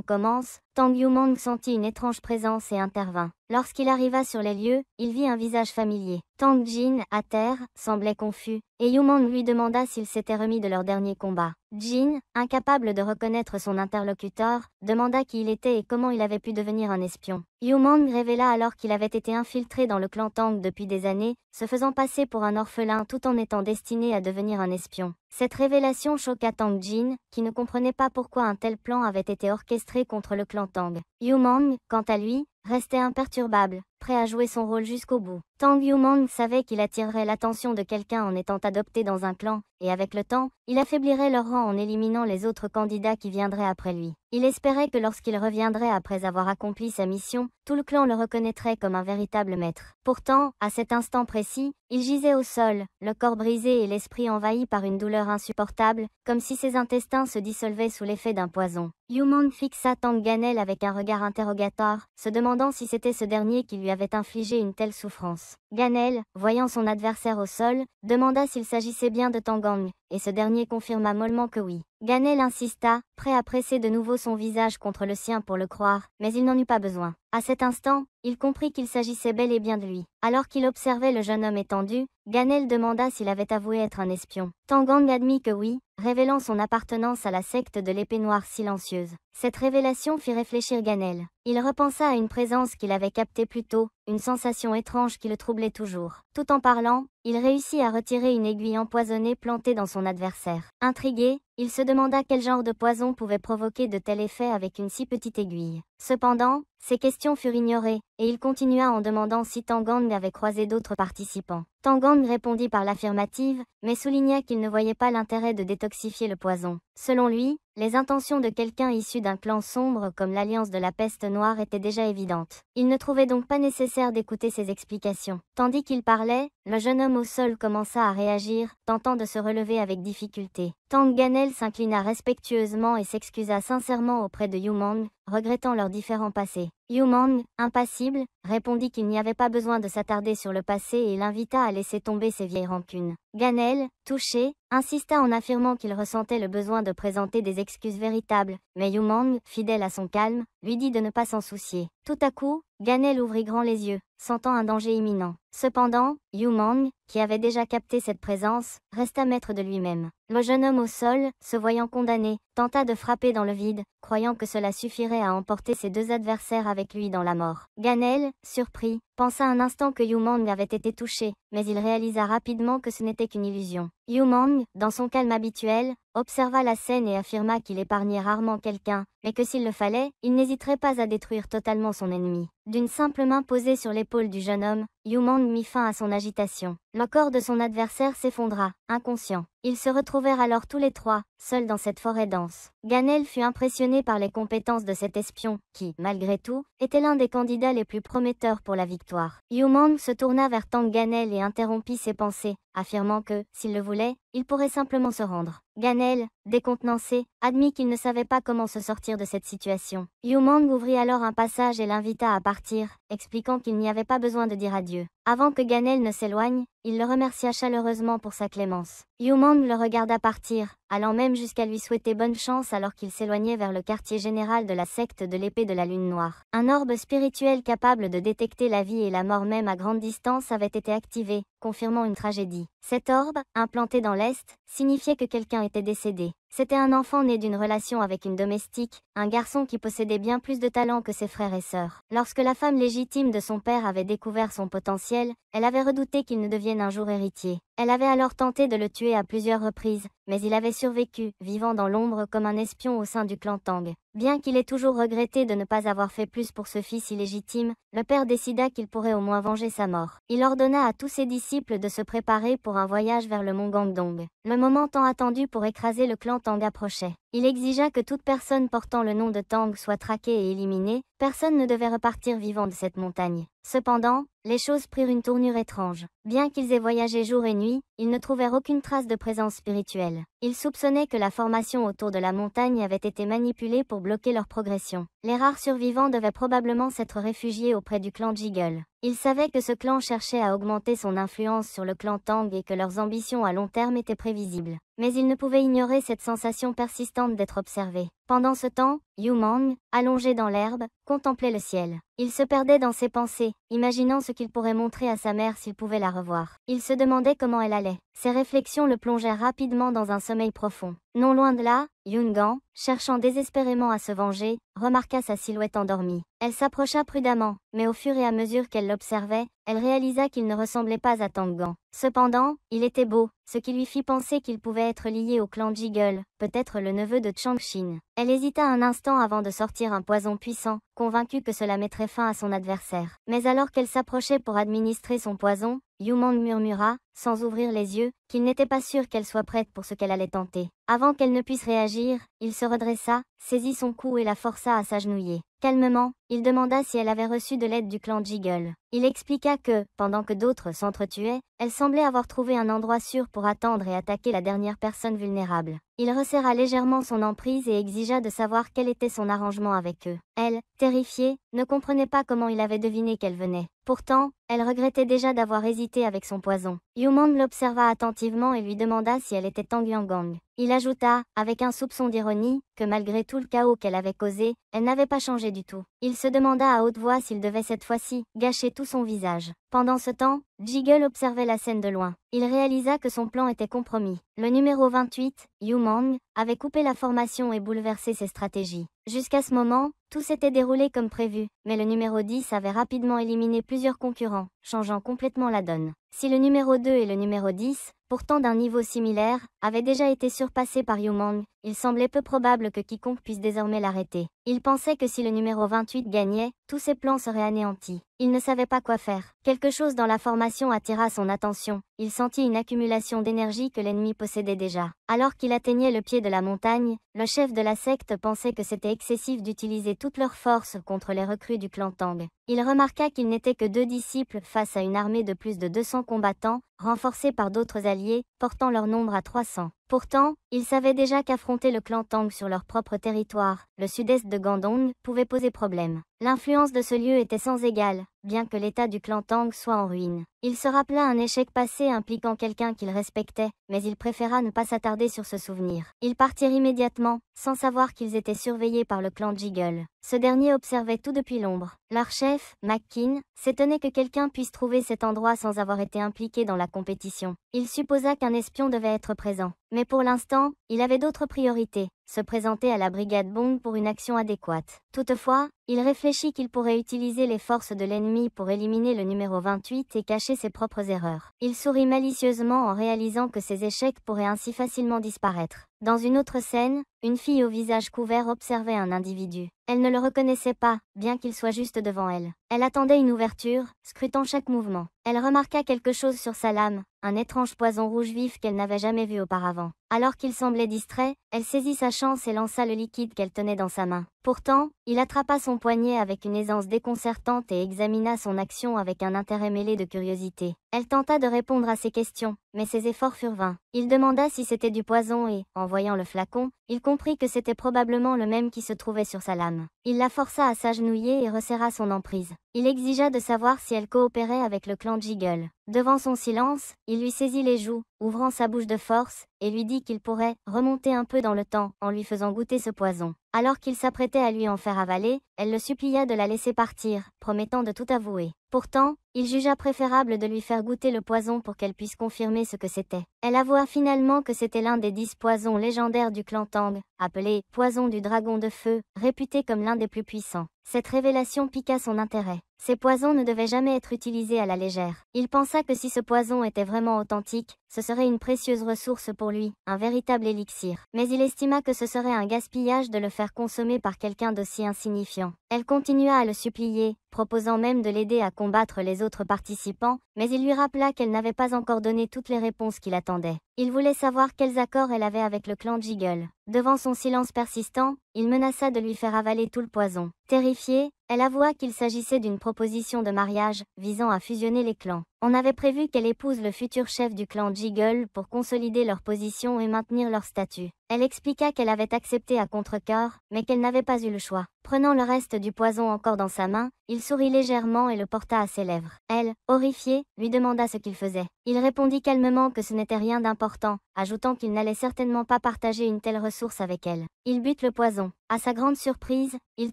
commence, Tang Yumang sentit une étrange présence et intervint. Lorsqu'il arriva sur les lieux, il vit un visage familier. Tang Jin, à terre, semblait confus, et Yumang lui demanda s'il s'était remis de leur dernier combat. Jin, incapable de reconnaître son interlocuteur, demanda qui il était et comment il avait pu devenir un espion. Yumang révéla alors qu'il avait été infiltré dans le clan Tang depuis des années, se faisant passer pour un orphelin tout en étant destiné à devenir un espion. Cette révélation choqua Tang Jin, qui ne comprenait pas pourquoi un tel plan avait été orchestré contre le clan Tang. Yumang, quant à lui, restait imperturbable, prêt à jouer son rôle jusqu'au bout. Tang Yumang savait qu'il attirerait l'attention de quelqu'un en étant adopté dans un clan, et avec le temps, il affaiblirait leur rang en éliminant les autres candidats qui viendraient après lui. Il espérait que lorsqu'il reviendrait après avoir accompli sa mission, tout le clan le reconnaîtrait comme un véritable maître. Pourtant, à cet instant précis, il gisait au sol, le corps brisé et l'esprit envahi par une douleur insupportable, comme si ses intestins se dissolvaient sous l'effet d'un poison. Yumang fixa Tang Ganel avec un regard interrogatoire, se demandant si c'était ce dernier qui lui avait infligé une telle souffrance. Ganel, voyant son adversaire au sol, demanda s'il s'agissait bien de Tang Gang, et ce dernier confirma mollement que oui. Ganel insista, prêt à presser de nouveau son visage contre le sien pour le croire, mais il n'en eut pas besoin. À cet instant, il comprit qu'il s'agissait bel et bien de lui. Alors qu'il observait le jeune homme étendu, Ganel demanda s'il avait avoué être un espion. Tang Gang admit que oui, révélant son appartenance à la secte de l'épée noire silencieuse. Cette révélation fit réfléchir Ganel. Il repensa à une présence qu'il avait captée plus tôt, une sensation étrange qui le troublait toujours. Tout en parlant, il réussit à retirer une aiguille empoisonnée plantée dans son adversaire. Intrigué, il se demanda quel genre de poison pouvait provoquer de tels effets avec une si petite aiguille. Cependant, ces questions furent ignorées, et il continua en demandant si Tang Gang avait croisé d'autres participants. Tang Gang répondit par l'affirmative, mais souligna qu'il ne voyait pas l'intérêt de détoxifier le poison. Selon lui, les intentions de quelqu'un issu d'un clan sombre comme l'Alliance de la Peste Noire étaient déjà évidentes. Il ne trouvait donc pas nécessaire d'écouter ses explications. Tandis qu'il parlait, le jeune homme au sol commença à réagir, tentant de se relever avec difficulté. Tang Ganel s'inclina respectueusement et s'excusa sincèrement auprès de Yumang, regrettant leurs différents passés. Yumang, impassible, répondit qu'il n'y avait pas besoin de s'attarder sur le passé et l'invita à laisser tomber ses vieilles rancunes. Ganel, touché, insista en affirmant qu'il ressentait le besoin de présenter des excuses véritables, mais Yumang, fidèle à son calme, lui dit de ne pas s'en soucier. Tout à coup, Ganel ouvrit grand les yeux, sentant un danger imminent. Cependant, Yumang, qui avait déjà capté cette présence, resta maître de lui-même. Le jeune homme au sol, se voyant condamné, tenta de frapper dans le vide, croyant que cela suffirait à emporter ses deux adversaires avec lui dans la mort. Ganel, surpris, pensa un instant que Yu Mang avait été touché, mais il réalisa rapidement que ce n'était qu'une illusion. Yu Mang, dans son calme habituel, observa la scène et affirma qu'il épargnait rarement quelqu'un, mais que s'il le fallait, il n'hésiterait pas à détruire totalement son ennemi. D'une simple main posée sur l'épaule du jeune homme, Yu Mang mit fin à son agitation. Le corps de son adversaire s'effondra, inconscient. Ils se retrouvèrent alors tous les trois, seuls dans cette forêt dense. Ganel fut impressionné par les compétences de cet espion, qui, malgré tout, était l'un des candidats les plus prometteurs pour la victoire. Yu Mang se tourna vers Tang Ganel et interrompit ses pensées, affirmant que, s'il le voulait, il pourrait simplement se rendre. Ganel, décontenancé, admit qu'il ne savait pas comment se sortir de cette situation. Yu Mang ouvrit alors un passage et l'invita à partir, expliquant qu'il n'y avait pas besoin de dire adieu. Avant que Ganel ne s'éloigne, il le remercia chaleureusement pour sa clémence. Yu Mang le regarda partir, allant même jusqu'à lui souhaiter bonne chance alors qu'il s'éloignait vers le quartier général de la secte de l'épée de la lune noire. Un orbe spirituel capable de détecter la vie et la mort même à grande distance avait été activé, confirmant une tragédie. Cet orbe, implanté dans l'Est, signifiait que quelqu'un était décédé. C'était un enfant né d'une relation avec une domestique, un garçon qui possédait bien plus de talent que ses frères et sœurs. Lorsque la femme légitime de son père avait découvert son potentiel, elle avait redouté qu'il ne devienne un jour héritier. Elle avait alors tenté de le tuer à plusieurs reprises, mais il avait survécu, vivant dans l'ombre comme un espion au sein du clan Tang. Bien qu'il ait toujours regretté de ne pas avoir fait plus pour ce fils illégitime, le père décida qu'il pourrait au moins venger sa mort. Il ordonna à tous ses disciples de se préparer pour un voyage vers le mont Gangdong. Le moment tant attendu pour écraser le clan Tang approchait. Il exigea que toute personne portant le nom de Tang soit traquée et éliminée, personne ne devait repartir vivant de cette montagne. Cependant, les choses prirent une tournure étrange. Bien qu'ils aient voyagé jour et nuit, ils ne trouvèrent aucune trace de présence spirituelle. Ils soupçonnaient que la formation autour de la montagne avait été manipulée pour bloquer leur progression. Les rares survivants devaient probablement s'être réfugiés auprès du clan Jiggle. Ils savaient que ce clan cherchait à augmenter son influence sur le clan Tang et que leurs ambitions à long terme étaient prévisibles. Mais ils ne pouvaient ignorer cette sensation persistante d'être observés. Pendant ce temps, Yu Mang, allongé dans l'herbe, contemplait le ciel. Il se perdait dans ses pensées, imaginant ce qu'il pourrait montrer à sa mère s'il pouvait la revoir. Il se demandait comment elle allait. Ses réflexions le plongèrent rapidement dans un sommeil profond. Non loin de là, Yungan, cherchant désespérément à se venger, remarqua sa silhouette endormie. Elle s'approcha prudemment, mais au fur et à mesure qu'elle l'observait, elle réalisa qu'il ne ressemblait pas à Tangan. Cependant, il était beau, ce qui lui fit penser qu'il pouvait être lié au clan Jiggle, peut-être le neveu de Changshin. Elle hésita un instant avant de sortir un poison puissant, convaincue que cela mettrait fin à son adversaire. Mais alors qu'elle s'approchait pour administrer son poison, Yu Mang murmura, sans ouvrir les yeux, qu'il n'était pas sûr qu'elle soit prête pour ce qu'elle allait tenter. Avant qu'elle ne puisse réagir, il se redressa, saisit son cou et la força à s'agenouiller. Calmement, il demanda si elle avait reçu de l'aide du clan Jiggle. Il expliqua que, pendant que d'autres s'entretuaient, elle semblait avoir trouvé un endroit sûr pour attendre et attaquer la dernière personne vulnérable. Il resserra légèrement son emprise et exigea de savoir quel était son arrangement avec eux. Elle, terrifiée, ne comprenait pas comment il avait deviné qu'elle venait. Pourtant, elle regrettait déjà d'avoir hésité avec son poison. Yu Mang l'observa attentivement et lui demanda si elle était Tang Yangang. Il ajouta, avec un soupçon d'ironie, que malgré tout le chaos qu'elle avait causé, elle n'avait pas changé du tout. Il se demanda à haute voix s'il devait cette fois-ci gâcher tout son visage. Pendant ce temps, Jiggle observait la scène de loin. Il réalisa que son plan était compromis. Le numéro 28, Yu Mang, avait coupé la formation et bouleversé ses stratégies. Jusqu'à ce moment, tout s'était déroulé comme prévu, mais le numéro 10 avait rapidement éliminé plusieurs concurrents, changeant complètement la donne. Si le numéro 2 et le numéro 10, pourtant d'un niveau similaire, avaient déjà été surpassés par Yu Mang, il semblait peu probable que quiconque puisse désormais l'arrêter. Il pensait que si le numéro 28 gagnait, tous ses plans seraient anéantis. Il ne savait pas quoi faire. Quelque chose dans la formation attira son attention. Il sentit une accumulation d'énergie que l'ennemi possédait déjà. Alors qu'il atteignait le pied de la montagne, le chef de la secte pensait que c'était excessif d'utiliser toute leur force contre les recrues du clan Tang. Il remarqua qu'ils n'étaient que 2 disciples face à une armée de plus de 200 combattants, renforcés par d'autres alliés, portant leur nombre à 300. Pourtant, ils savaient déjà qu'affronter le clan Tang sur leur propre territoire, le sud-est de Gandong, pouvait poser problème. L'influence de ce lieu était sans égale, bien que l'état du clan Tang soit en ruine. Il se rappela un échec passé impliquant quelqu'un qu'il respectait, mais il préféra ne pas s'attarder sur ce souvenir. Ils partirent immédiatement, sans savoir qu'ils étaient surveillés par le clan Jiggle. Ce dernier observait tout depuis l'ombre. Leur chef, McKin, s'étonnait que quelqu'un puisse trouver cet endroit sans avoir été impliqué dans la compétition. Il supposa qu'un espion devait être présent. Mais pour l'instant, il avait d'autres priorités. se présenter à la brigade Bond pour une action adéquate. Toutefois, il réfléchit qu'il pourrait utiliser les forces de l'ennemi pour éliminer le numéro 28 et cacher ses propres erreurs. Il sourit malicieusement en réalisant que ses échecs pourraient ainsi facilement disparaître. Dans une autre scène, une fille au visage couvert observait un individu. Elle ne le reconnaissait pas, bien qu'il soit juste devant elle. Elle attendait une ouverture, scrutant chaque mouvement. Elle remarqua quelque chose sur sa lame, un étrange poison rouge vif qu'elle n'avait jamais vu auparavant. Alors qu'il semblait distrait, elle saisit sa chance et lança le liquide qu'elle tenait dans sa main. Pourtant, il attrapa son poignet avec une aisance déconcertante et examina son action avec un intérêt mêlé de curiosité. Elle tenta de répondre à ses questions, mais ses efforts furent vains. Il demanda si c'était du poison et, en voyant le flacon, il comprit que c'était probablement le même qui se trouvait sur sa lame. Il la força à s'agenouiller et resserra son emprise. Il exigea de savoir si elle coopérait avec le clan Jiggle. Devant son silence, il lui saisit les joues, ouvrant sa bouche de force, et lui dit qu'il pourrait remonter un peu dans le temps en lui faisant goûter ce poison. Alors qu'il s'apprêtait à lui en faire avaler, elle le supplia de la laisser partir, promettant de tout avouer. Pourtant, il jugea préférable de lui faire goûter le poison pour qu'elle puisse confirmer ce que c'était. Elle avoua finalement que c'était l'un des 10 poisons légendaires du clan Tang, appelé « poison du dragon de feu », réputé comme l'un des plus puissants. Cette révélation piqua son intérêt. Ces poisons ne devaient jamais être utilisés à la légère. Il pensa que si ce poison était vraiment authentique, ce serait une précieuse ressource pour lui, un véritable élixir. Mais il estima que ce serait un gaspillage de le faire consommer par quelqu'un d'aussi insignifiant. Elle continua à le supplier, proposant même de l'aider à combattre les autres participants, mais il lui rappela qu'elle n'avait pas encore donné toutes les réponses qu'il attendait. Il voulait savoir quels accords elle avait avec le clan Jiggle. Devant son silence persistant, il menaça de lui faire avaler tout le poison. Terrifiée, elle avoua qu'il s'agissait d'une proposition de mariage, visant à fusionner les clans. On avait prévu qu'elle épouse le futur chef du clan Jiggle pour consolider leur position et maintenir leur statut. Elle expliqua qu'elle avait accepté à contre-cœur, mais qu'elle n'avait pas eu le choix. Prenant le reste du poison encore dans sa main, il sourit légèrement et le porta à ses lèvres. Elle, horrifiée, lui demanda ce qu'il faisait. Il répondit calmement que ce n'était rien d'important, ajoutant qu'il n'allait certainement pas partager une telle ressource avec elle. Il but le poison. À sa grande surprise, il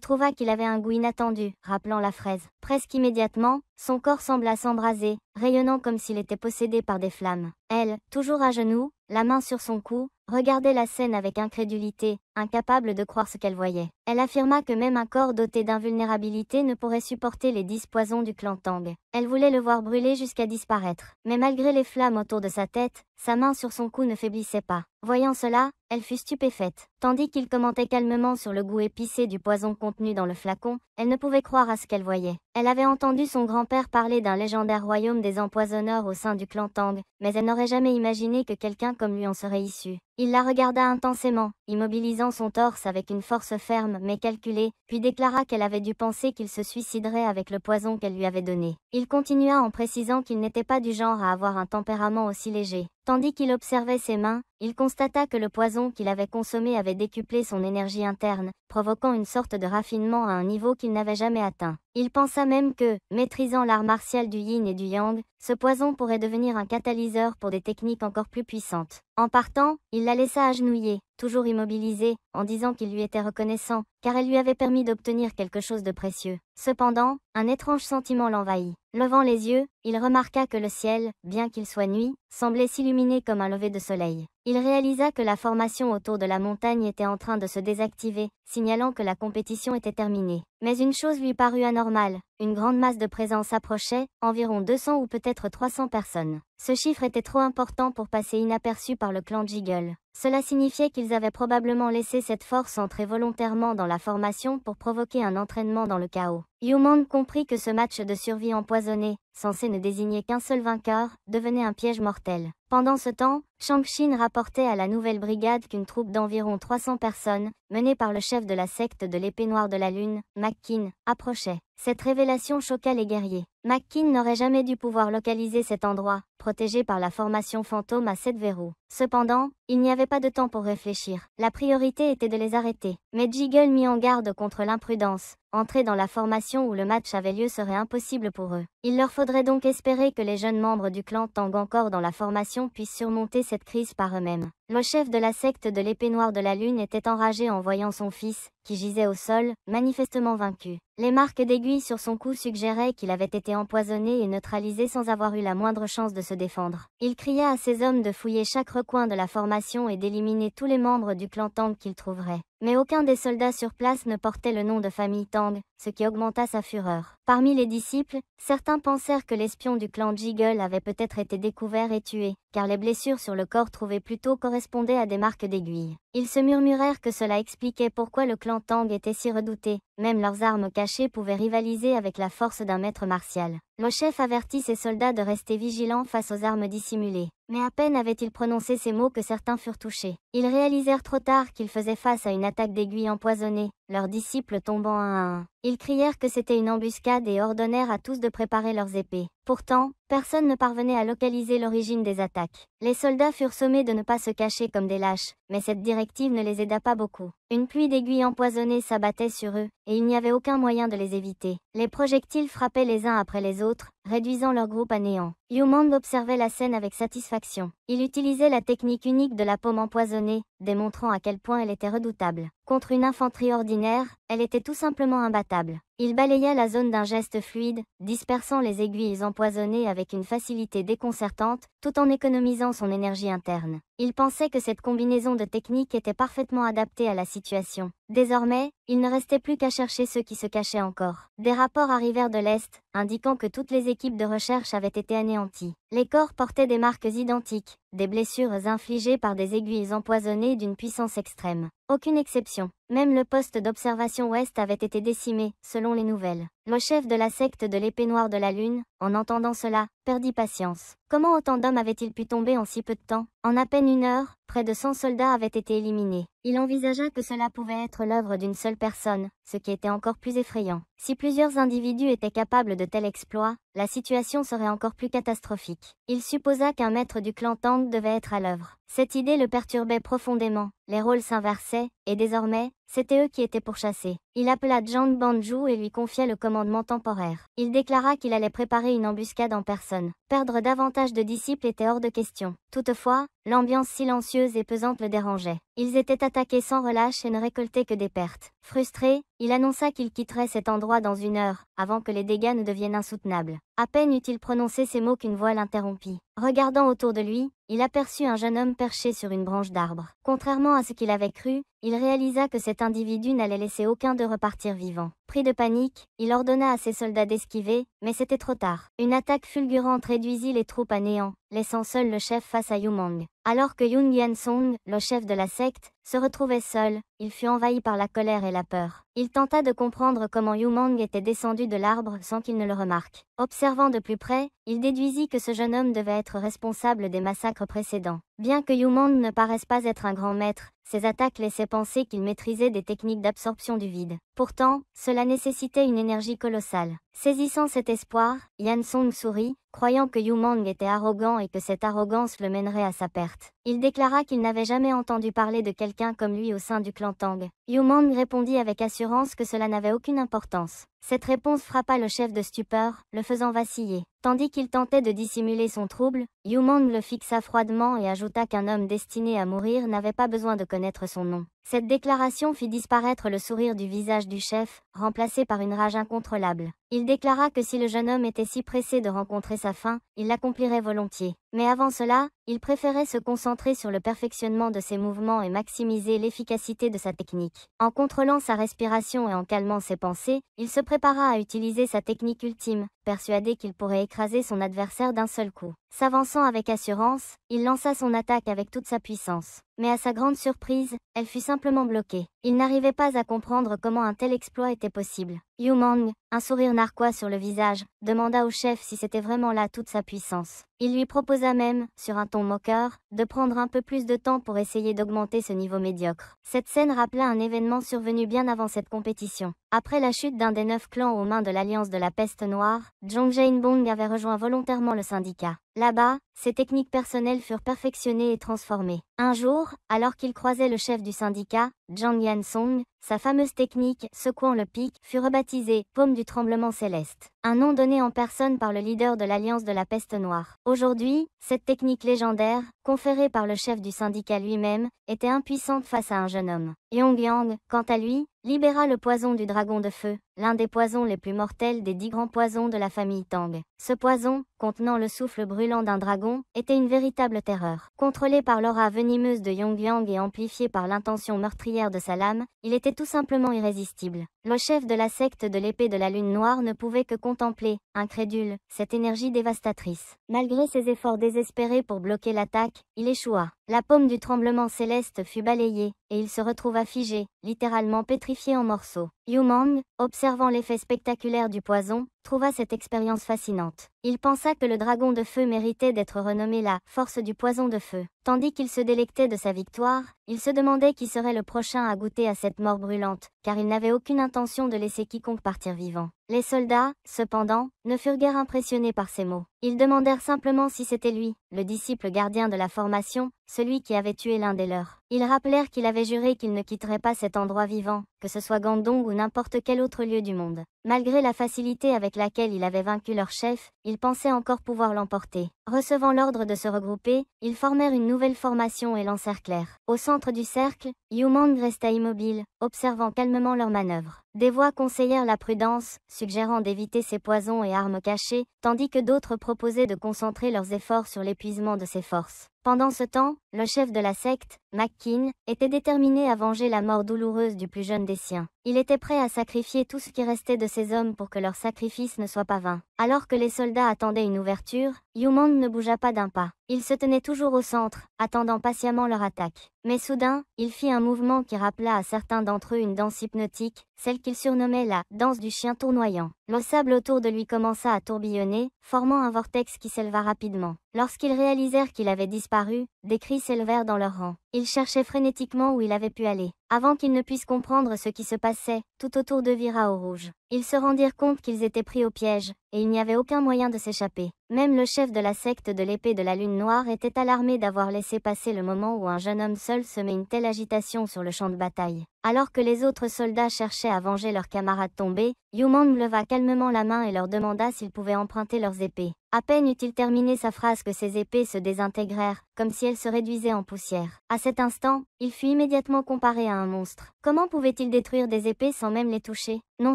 trouva qu'il avait un goût inattendu, rappelant la fraise. Presque immédiatement, son corps sembla s'embraser, rayonnant comme s'il était possédé par des flammes. Elle, toujours à genoux, la main sur son cou, regardait la scène avec incrédulité, incapable de croire ce qu'elle voyait. Elle affirma que même un corps doté d'invulnérabilité ne pourrait supporter les 10 poisons du clan Tang. Elle voulait le voir brûler jusqu'à disparaître. Mais malgré les flammes autour de sa tête, sa main sur son cou ne faiblissait pas. Voyant cela, elle fut stupéfaite. Tandis qu'il commentait calmement sur le goût épicé du poison contenu dans le flacon, elle ne pouvait croire à ce qu'elle voyait. Elle avait entendu son grand-père parler d'un légendaire royaume des empoisonneurs au sein du clan Tang, mais elle n'aurait jamais imaginé que quelqu'un comme lui en serait issu. Il la regarda intensément, immobilisant son torse avec une force ferme mais calculée, puis déclara qu'elle avait dû penser qu'il se suiciderait avec le poison qu'elle lui avait donné. Il continua en précisant qu'il n'était pas du genre à avoir un tempérament aussi léger. Tandis qu'il observait ses mains, il constata que le poison qu'il avait consommé avait décuplé son énergie interne, provoquant une sorte de raffinement à un niveau qu'il n'avait jamais atteint. Il pensa même que, maîtrisant l'art martial du yin et du yang, ce poison pourrait devenir un catalyseur pour des techniques encore plus puissantes. En partant, il la laissa agenouiller, toujours immobilisée, en disant qu'il lui était reconnaissant, car elle lui avait permis d'obtenir quelque chose de précieux. Cependant, un étrange sentiment l'envahit. Levant les yeux, il remarqua que le ciel, bien qu'il soit nuit, semblait s'illuminer comme un lever de soleil. Il réalisa que la formation autour de la montagne était en train de se désactiver, signalant que la compétition était terminée. Mais une chose lui parut anormale, une grande masse de présence approchait, environ 200 ou peut-être 300 personnes. Ce chiffre était trop important pour passer inaperçu par le clan Jiggle. Cela signifiait qu'ils avaient probablement laissé cette force entrer volontairement dans la formation pour provoquer un entraînement dans le chaos. Yuman comprit que ce match de survie empoisonné, censé ne désigner qu'un seul vainqueur, devenait un piège mortel. Pendant ce temps, Shangshin rapportait à la nouvelle brigade qu'une troupe d'environ 300 personnes, menée par le chef de la secte de l'épée noire de la lune, McKin, approchait. Cette révélation choqua les guerriers. McKin n'aurait jamais dû pouvoir localiser cet endroit, protégé par la formation fantôme à 7 verrous. Cependant, il n'y avait pas de temps pour réfléchir. La priorité était de les arrêter. Mais Jiggle mit en garde contre l'imprudence. Entrer dans la formation où le match avait lieu serait impossible pour eux. Il leur faudrait donc espérer que les jeunes membres du clan Tang encore dans la formation puissent surmonter cette crise par eux-mêmes. Le chef de la secte de l'épée noire de la lune était enragé en voyant son fils, qui gisait au sol, manifestement vaincu. Les marques d'aiguilles sur son cou suggéraient qu'il avait été empoisonné et neutralisé sans avoir eu la moindre chance de se défendre. Il cria à ses hommes de fouiller chaque recoin de la formation et d'éliminer tous les membres du clan Tang qu'ils trouveraient. Mais aucun des soldats sur place ne portait le nom de famille Tang, ce qui augmenta sa fureur. Parmi les disciples, certains pensèrent que l'espion du clan Jiggle avait peut-être été découvert et tué, car les blessures sur le corps trouvées plus tôt correspondaient à des marques d'aiguilles. Ils se murmurèrent que cela expliquait pourquoi le clan Tang était si redouté. Même leurs armes cachées pouvaient rivaliser avec la force d'un maître martial. Le chef avertit ses soldats de rester vigilants face aux armes dissimulées. Mais à peine avait-il prononcé ces mots que certains furent touchés. Ils réalisèrent trop tard qu'ils faisaient face à une attaque d'aiguilles empoisonnées, leurs disciples tombant un à un. Ils crièrent que c'était une embuscade et ordonnèrent à tous de préparer leurs épées. Pourtant, personne ne parvenait à localiser l'origine des attaques. Les soldats furent sommés de ne pas se cacher comme des lâches, mais cette directive ne les aida pas beaucoup. Une pluie d'aiguilles empoisonnées s'abattait sur eux, et il n'y avait aucun moyen de les éviter. Les projectiles frappaient les uns après les autres, réduisant leur groupe à néant. Yu Mang observait la scène avec satisfaction. Il utilisait la technique unique de la paume empoisonnée, démontrant à quel point elle était redoutable. Contre une infanterie ordinaire, elle était tout simplement imbattable. Il balaya la zone d'un geste fluide, dispersant les aiguilles empoisonnées avec une facilité déconcertante, tout en économisant son énergie interne. Il pensait que cette combinaison de techniques était parfaitement adaptée à la situation. Désormais, il ne restait plus qu'à chercher ceux qui se cachaient encore. Des rapports arrivèrent de l'Est, indiquant que toutes les équipes de recherche avaient été anéanties. Les corps portaient des marques identiques, des blessures infligées par des aiguilles empoisonnées d'une puissance extrême. Aucune exception. Même le poste d'observation ouest avait été décimé, selon les nouvelles. Le chef de la secte de l'épée noire de la lune, en entendant cela, perdit patience. Comment autant d'hommes avaient-ils pu tomber en si peu de temps? En à peine une heure, près de 100 soldats avaient été éliminés. Il envisagea que cela pouvait être l'œuvre d'une seule personne, ce qui était encore plus effrayant. Si plusieurs individus étaient capables de tels exploits, la situation serait encore plus catastrophique. Il supposa qu'un maître du clan Tang devait être à l'œuvre. Cette idée le perturbait profondément. Les rôles s'inversaient, et désormais, c'était eux qui étaient pourchassés. Il appela Zhang Banju et lui confia le commandement temporaire. Il déclara qu'il allait préparer une embuscade en personne. Perdre davantage de disciples était hors de question. Toutefois, l'ambiance silencieuse et pesante le dérangeait. Ils étaient attaqués sans relâche et ne récoltaient que des pertes. Frustré, il annonça qu'il quitterait cet endroit dans une heure, avant que les dégâts ne deviennent insoutenables. À peine eut-il prononcé ces mots qu'une voix l'interrompit. Regardant autour de lui, il aperçut un jeune homme perché sur une branche d'arbre. Contrairement à ce qu'il avait cru, il réalisa que cet individu n'allait laisser aucun d'eux repartir vivant. Pris de panique, il ordonna à ses soldats d'esquiver, mais c'était trop tard. Une attaque fulgurante réduisit les troupes à néant, laissant seul le chef face à Yu Mang. Alors que Yun Yansong, le chef de la secte, se retrouvait seul, il fut envahi par la colère et la peur. Il tenta de comprendre comment Yu Mang était descendu de l'arbre sans qu'il ne le remarque. Observant de plus près, il déduisit que ce jeune homme devait être responsable des massacres précédents. Bien que Yu Mang ne paraisse pas être un grand maître, ses attaques laissaient penser qu'il maîtrisait des techniques d'absorption du vide. Pourtant, cela nécessitait une énergie colossale. Saisissant cet espoir, Yansong sourit, croyant que Yu Mang était arrogant et que cette arrogance le mènerait à sa perte. Il déclara qu'il n'avait jamais entendu parler de quelqu'un comme lui au sein du clan Tang. Yu Mang répondit avec assurance que cela n'avait aucune importance. Cette réponse frappa le chef de stupeur, le faisant vaciller. Tandis qu'il tentait de dissimuler son trouble, Yu Mang le fixa froidement et ajouta qu'un homme destiné à mourir n'avait pas besoin de connaître son nom. Cette déclaration fit disparaître le sourire du visage du chef, remplacé par une rage incontrôlable. Il déclara que si le jeune homme était si pressé de rencontrer sa fin, il l'accomplirait volontiers. Mais avant cela, il préférait se concentrer sur le perfectionnement de ses mouvements et maximiser l'efficacité de sa technique. En contrôlant sa respiration et en calmant ses pensées, il se prépara à utiliser sa technique ultime, persuadé qu'il pourrait écraser son adversaire d'un seul coup. S'avançant avec assurance, il lança son attaque avec toute sa puissance. Mais à sa grande surprise, elle fut simplement bloquée. Il n'arrivait pas à comprendre comment un tel exploit était possible. Yu Mang, un sourire narquois sur le visage, demanda au chef si c'était vraiment là toute sa puissance. Il lui proposa même, sur un ton moqueur, de prendre un peu plus de temps pour essayer d'augmenter ce niveau médiocre. Cette scène rappela un événement survenu bien avant cette compétition. Après la chute d'un des 9 clans aux mains de l'Alliance de la Peste Noire, Zhong Jainbong avait rejoint volontairement le syndicat. Là-bas, ses techniques personnelles furent perfectionnées et transformées. Un jour, alors qu'il croisait le chef du syndicat, Zhang Yansong, sa fameuse technique, secouant le pic, fut rebaptisée baptisé « Paume du tremblement céleste », un nom donné en personne par le leader de l'Alliance de la peste noire. Aujourd'hui, cette technique légendaire, conférée par le chef du syndicat lui-même, était impuissante face à un jeune homme. Yongyang, quant à lui, libéra le poison du dragon de feu, l'un des poisons les plus mortels des 10 grands poisons de la famille Tang. Ce poison, contenant le souffle brûlant d'un dragon, était une véritable terreur. Contrôlé par l'aura venimeuse de Yongyang et amplifié par l'intention meurtrière de sa lame, il était tout simplement irrésistible. Le chef de la secte de l'épée de la lune noire ne pouvait que contempler, incrédule, cette énergie dévastatrice. Malgré ses efforts désespérés pour bloquer l'attaque, il échoua. La paume du tremblement céleste fut balayée, et il se retrouva figé, littéralement pétrifié en morceaux. Yu Mang, observant l'effet spectaculaire du poison, trouva cette expérience fascinante. Il pensa que le dragon de feu méritait d'être renommé la force du poison de feu. Tandis qu'il se délectait de sa victoire, il se demandait qui serait le prochain à goûter à cette mort brûlante, car il n'avait aucune intention de laisser quiconque partir vivant. Les soldats, cependant, ne furent guère impressionnés par ces mots. Ils demandèrent simplement si c'était lui, le disciple gardien de la formation, celui qui avait tué l'un des leurs. Ils rappelèrent qu'il avait juré qu'il ne quitterait pas cet endroit vivant, que ce soit Gandong ou n'importe quel autre lieu du monde. Malgré la facilité avec laquelle il avait vaincu leur chef, ils pensaient encore pouvoir l'emporter. Recevant l'ordre de se regrouper, ils formèrent une nouvelle formation et l'encerclèrent. Au centre du cercle, Yu Mang resta immobile, observant calmement leurs manœuvres. Des voix conseillèrent la prudence, suggérant d'éviter ces poisons et armes cachées, tandis que d'autres proposaient de concentrer leurs efforts sur l'épuisement de ses forces. Pendant ce temps, le chef de la secte, McKin, était déterminé à venger la mort douloureuse du plus jeune des siens. Il était prêt à sacrifier tout ce qui restait de ses hommes pour que leur sacrifice ne soit pas vain. Alors que les soldats attendaient une ouverture, Yu Mang ne bougea pas d'un pas. Il se tenait toujours au centre, attendant patiemment leur attaque. Mais soudain, il fit un mouvement qui rappela à certains d'entre eux une danse hypnotique, celle qu'il surnommait la « danse du chien tournoyant ». Le sable autour de lui commença à tourbillonner, formant un vortex qui s'éleva rapidement. Lorsqu'ils réalisèrent qu'il avait disparu, des cris s'élevèrent dans leurs rangs. Ils cherchaient frénétiquement où il avait pu aller. Avant qu'ils ne puissent comprendre ce qui se passait, tout autour d'eux vira au rouge. Ils se rendirent compte qu'ils étaient pris au piège, et il n'y avait aucun moyen de s'échapper. Même le chef de la secte de l'épée de la lune noire était alarmé d'avoir laissé passer le moment où un jeune homme seul semait une telle agitation sur le champ de bataille. Alors que les autres soldats cherchaient à venger leurs camarades tombés, Yu Mang leva calmement la main et leur demanda s'ils pouvaient emprunter leurs épées. À peine eut-il terminé sa phrase que ses épées se désintégrèrent, comme si elles se réduisaient en poussière. À cet instant, il fut immédiatement comparé à un monstre. Comment pouvait-il détruire des épées sans même les toucher? Non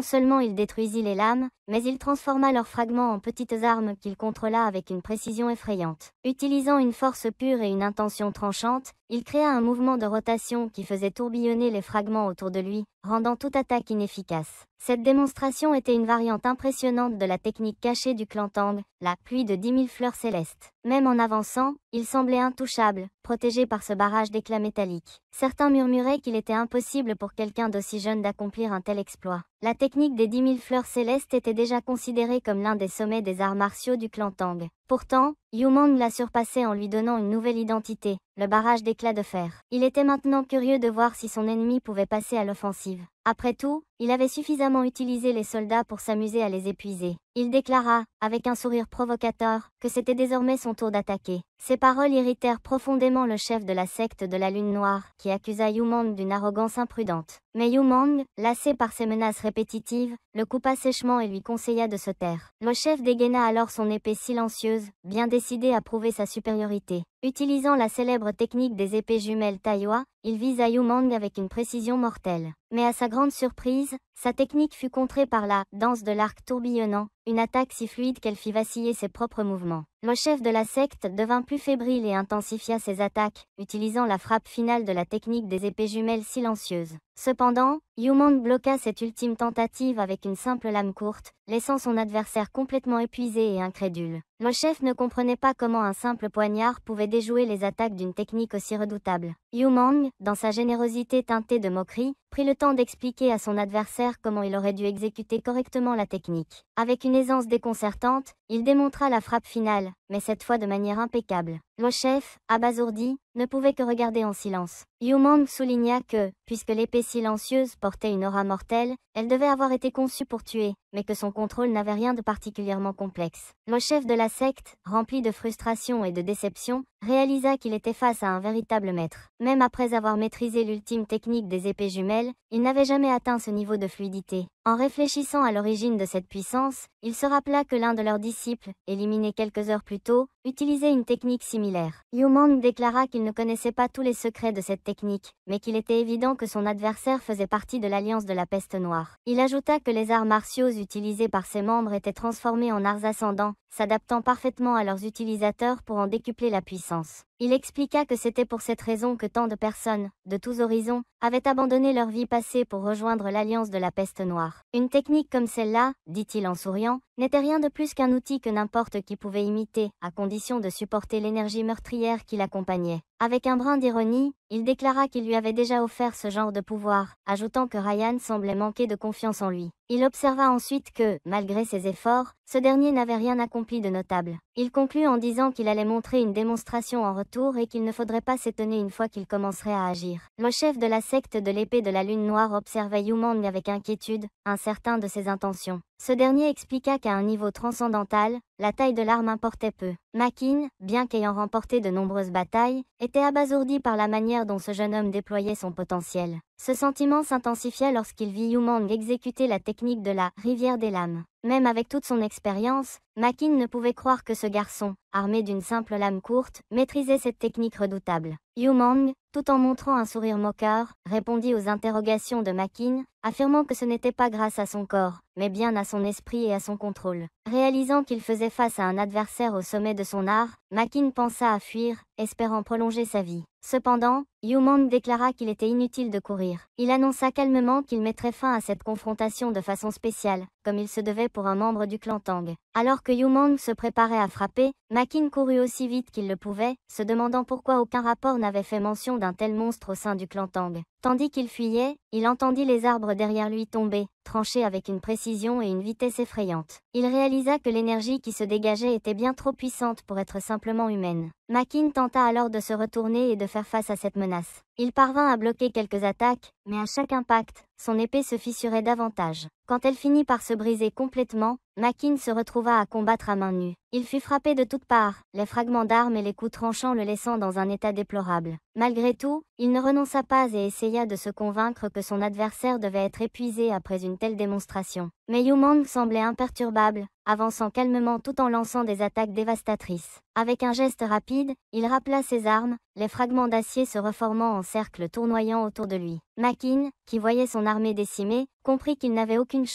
seulement il détruisit les lames, mais il transforma leurs fragments en petites armes qu'il contrôla avec une précision effrayante. Utilisant une force pure et une intention tranchante, il créa un mouvement de rotation qui faisait tourbillonner les fragments autour de lui, rendant toute attaque inefficace. Cette démonstration était une variante impressionnante de la technique cachée du clan Tang, la pluie de 10 000 fleurs célestes. Même en avançant, il semblait intouchable, protégé par ce barrage d'éclats métalliques. Certains murmuraient qu'il était impossible pour quelqu'un d'aussi jeune d'accomplir un tel exploit. La technique des 10 000 fleurs célestes était déjà considérée comme l'un des sommets des arts martiaux du clan Tang. Pourtant, Yu Mang l'a surpassé en lui donnant une nouvelle identité, le barrage d'éclats de fer. Il était maintenant curieux de voir si son ennemi pouvait passer à l'offensive. Après tout, il avait suffisamment utilisé les soldats pour s'amuser à les épuiser. Il déclara, avec un sourire provocateur, que c'était désormais son tour d'attaquer. Ces paroles irritèrent profondément le chef de la secte de la lune noire, qui accusa Yu Mang d'une arrogance imprudente. Mais Yu Mang, lassé par ces menaces répétitives, le coupa sèchement et lui conseilla de se taire. Le chef dégaina alors son épée silencieuse, bien décidé à prouver sa supériorité. Utilisant la célèbre technique des épées jumelles Taiwa, il visa Yu Mang avec une précision mortelle. Mais à sa grande surprise, sa technique fut contrée par la « danse de l'arc tourbillonnant », une attaque si fluide qu'elle fit vaciller ses propres mouvements. Le chef de la secte devint plus fébrile et intensifia ses attaques, utilisant la frappe finale de la technique des épées jumelles silencieuses. Cependant, Yu Mang bloqua cette ultime tentative avec une simple lame courte, laissant son adversaire complètement épuisé et incrédule. Le chef ne comprenait pas comment un simple poignard pouvait déjouer les attaques d'une technique aussi redoutable. Yu Mang, dans sa générosité teintée de moquerie, prit le temps d'expliquer à son adversaire comment il aurait dû exécuter correctement la technique. Avec une aisance déconcertante, il démontra la frappe finale, mais cette fois de manière impeccable. Le chef, abasourdi, ne pouvait que regarder en silence. Yu Mang souligna que, puisque l'épée silencieuse portait une aura mortelle, elle devait avoir été conçue pour tuer, mais que son contrôle n'avait rien de particulièrement complexe. Le chef de la secte, rempli de frustration et de déception, réalisa qu'il était face à un véritable maître. Même après avoir maîtrisé l'ultime technique des épées jumelles, il n'avait jamais atteint ce niveau de fluidité. En réfléchissant à l'origine de cette puissance, il se rappela que l'un de leurs disciples, éliminé quelques heures plus tôt, utilisait une technique similaire. Yu Mang déclara qu'il ne connaissait pas tous les secrets de cette technique, mais qu'il était évident que son adversaire faisait partie de l'Alliance de la Peste Noire. Il ajouta que les arts martiaux utilisés par ses membres étaient transformés en arts ascendants, s'adaptant parfaitement à leurs utilisateurs pour en décupler la puissance. Il expliqua que c'était pour cette raison que tant de personnes, de tous horizons, avaient abandonné leur vie passée pour rejoindre l'Alliance de la Peste Noire. Une technique comme celle-là, dit-il en souriant, n'était rien de plus qu'un outil que n'importe qui pouvait imiter, à condition de supporter l'énergie meurtrière qui l'accompagnait. Avec un brin d'ironie, il déclara qu'il lui avait déjà offert ce genre de pouvoir, ajoutant que Ryan semblait manquer de confiance en lui. Il observa ensuite que, malgré ses efforts, ce dernier n'avait rien accompli de notable. Il conclut en disant qu'il allait montrer une démonstration en retour et qu'il ne faudrait pas s'étonner une fois qu'il commencerait à agir. Le chef de la secte de l'épée de la lune noire observait Yu Mang avec inquiétude, incertain de ses intentions. Ce dernier expliqua qu'à un niveau transcendantal, la taille de l'arme importait peu. Makin, bien qu'ayant remporté de nombreuses batailles, était abasourdi par la manière dont ce jeune homme déployait son potentiel. Ce sentiment s'intensifia lorsqu'il vit Yu Mang exécuter la technique de la rivière des lames. Même avec toute son expérience, Makin ne pouvait croire que ce garçon, armé d'une simple lame courte, maîtrisait cette technique redoutable. Yu Mang, tout en montrant un sourire moqueur, répondit aux interrogations de Makin, affirmant que ce n'était pas grâce à son corps, mais bien à son esprit et à son contrôle. Réalisant qu'il faisait face à un adversaire au sommet de son art, Makin pensa à fuir, espérant prolonger sa vie. Cependant, Yu Mang déclara qu'il était inutile de courir. Il annonça calmement qu'il mettrait fin à cette confrontation de façon spéciale, comme il se devait pour un membre du clan Tang. Alors que Yu Mang se préparait à frapper, Makin courut aussi vite qu'il le pouvait, se demandant pourquoi aucun rapport n'avait fait mention d'un tel monstre au sein du clan Tang. Tandis qu'il fuyait, il entendit les arbres derrière lui tomber, tranchés avec une précision et une vitesse effrayantes. Il réalisa que l'énergie qui se dégageait était bien trop puissante pour être simplement humaine. Makin tenta alors de se retourner et de faire face à cette menace. Il parvint à bloquer quelques attaques, mais à chaque impact, son épée se fissurait davantage. Quand elle finit par se briser complètement, Makin se retrouva à combattre à main nue. Il fut frappé de toutes parts, les fragments d'armes et les coups tranchants le laissant dans un état déplorable. Malgré tout, il ne renonça pas et essaya de se convaincre que son adversaire devait être épuisé après une telle démonstration. Mais Yu Mang semblait imperturbable, avançant calmement tout en lançant des attaques dévastatrices. Avec un geste rapide, il rappela ses armes, les fragments d'acier se reformant en cercle tournoyant autour de lui. Makin, qui voyait son armée décimée, comprit qu'il n'avait aucune chance.